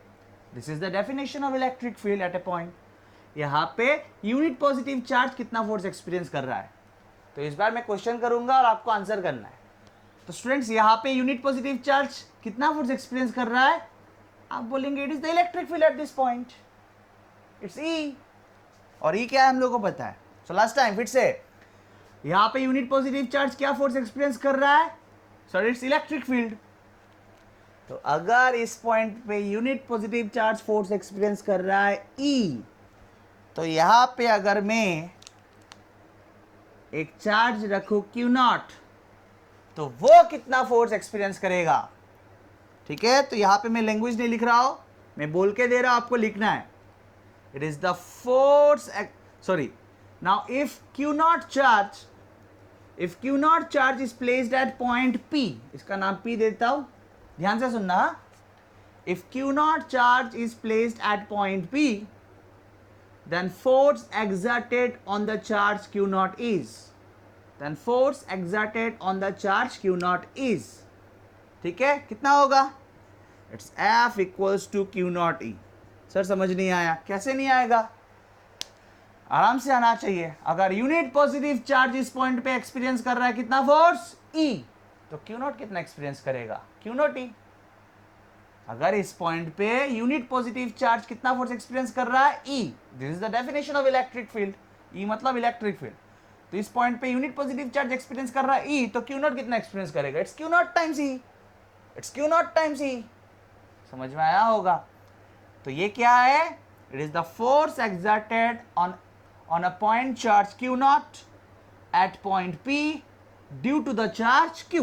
This is the definition of electric field eight A point. यहाँ पे यूनिट पॉजिटिव चार्ज कितना फोर्स एक्सपीरियंस कर रहा है. तो इस बार मैं क्वेश्चन करूंगा और आपको आंसर करना है. तो स्टूडेंट्स यहाँ पे यूनिट पॉजिटिव चार्ज कितना फोर्स एक्सपीरियंस कर रहा है? आप बोलेंगे it is the electric field at this point, it's E. और ई क्या है हम लोग को पता है. सो लास्ट टाइम फिर से, यहाँ पे यूनिट पॉजिटिव चार्ज क्या फोर्स एक्सपीरियंस कर रहा है? Sorry, it's electric field. तो अगर इस पॉइंट पे unit positive charge force experience कर रहा है E, तो यहां पे अगर मैं एक चार्ज रखूं Q0, तो वो कितना फोर्स एक्सपीरियंस करेगा? ठीक है, तो यहां पे मैं लैंग्वेज नहीं लिख रहा हूं, मैं बोल के दे रहा हूं, आपको लिखना है. It is the force, sorry, now if Q0 charge is placed at point P, इसका नाम P देता हूं, ध्यान से सुनना. If Q0 charge is placed at point P, then force exerted on the charge Q0 is. ठीक है, कितना होगा? It's F equals to Q0 E. Sir समझ नहीं आया. कैसे नहीं आएगा? आराम से आना चाहिए. अगर यूनिट पॉजिटिव चार्ज इस पॉइंट पे एक्सपीरियंस कर रहा है कितना फोर्स? E, तो Q0 कितना एक्सपीरियंस करेगा? Q0 E. अगर इस पॉइंट पे यूनिट पॉजिटिव चार्ज कितना फोर्स एक्सपीरियंस कर रहा है? E. This is the definition of electric field. E मतलब इलेक्ट्रिक फील्ड. तो इस पॉइंट पे यूनिट पॉजिटिव चार्ज एक्सपीरियंस कर रहा है E, तो Q0 कितना एक्सपीरियंस करेगा? It's Q0 times E. It's Q0 times E. समझ में आया होगा. तो ये क्या है? It is the force exerted on a point charge Q0 at point P due to the charge Q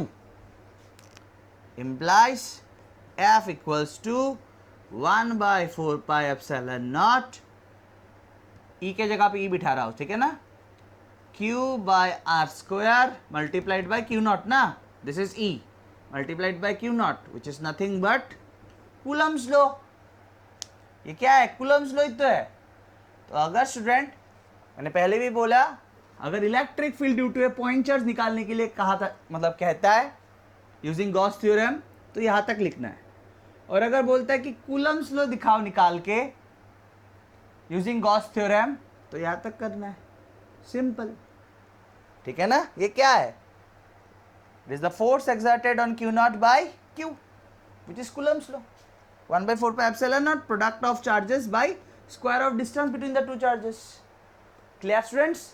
implies F equals to 1 by 4 pi epsilon naught. E के जगह पे E बिठा रहा हूं, ठीक है ना? Q by R square multiplied by Q0 ना. This is E multiplied by Q0, which is nothing but Coulomb's law. ये क्या है? Coulomb's law ही तो है. तो अगर स्टूडेंट, मैंने पहले भी बोला, अगर electric field due to a point charge निकालने के लिए कहा था, मतलब कहता है यूजिंग गॉस थ्योरम, तो यहां तक लिखना है। और अगर बोलता है कि कूलम्स लॉ दिखाओ निकाल के यूजिंग गॉस थ्योरम, तो यहां तक करना है, सिंपल। ठीक है ना। ये क्या है? It is the force exerted on Q not by Q, which is Coulomb's law. 1/4 pi epsilon naught product of charges by square of distance between the two charges. Clear, students?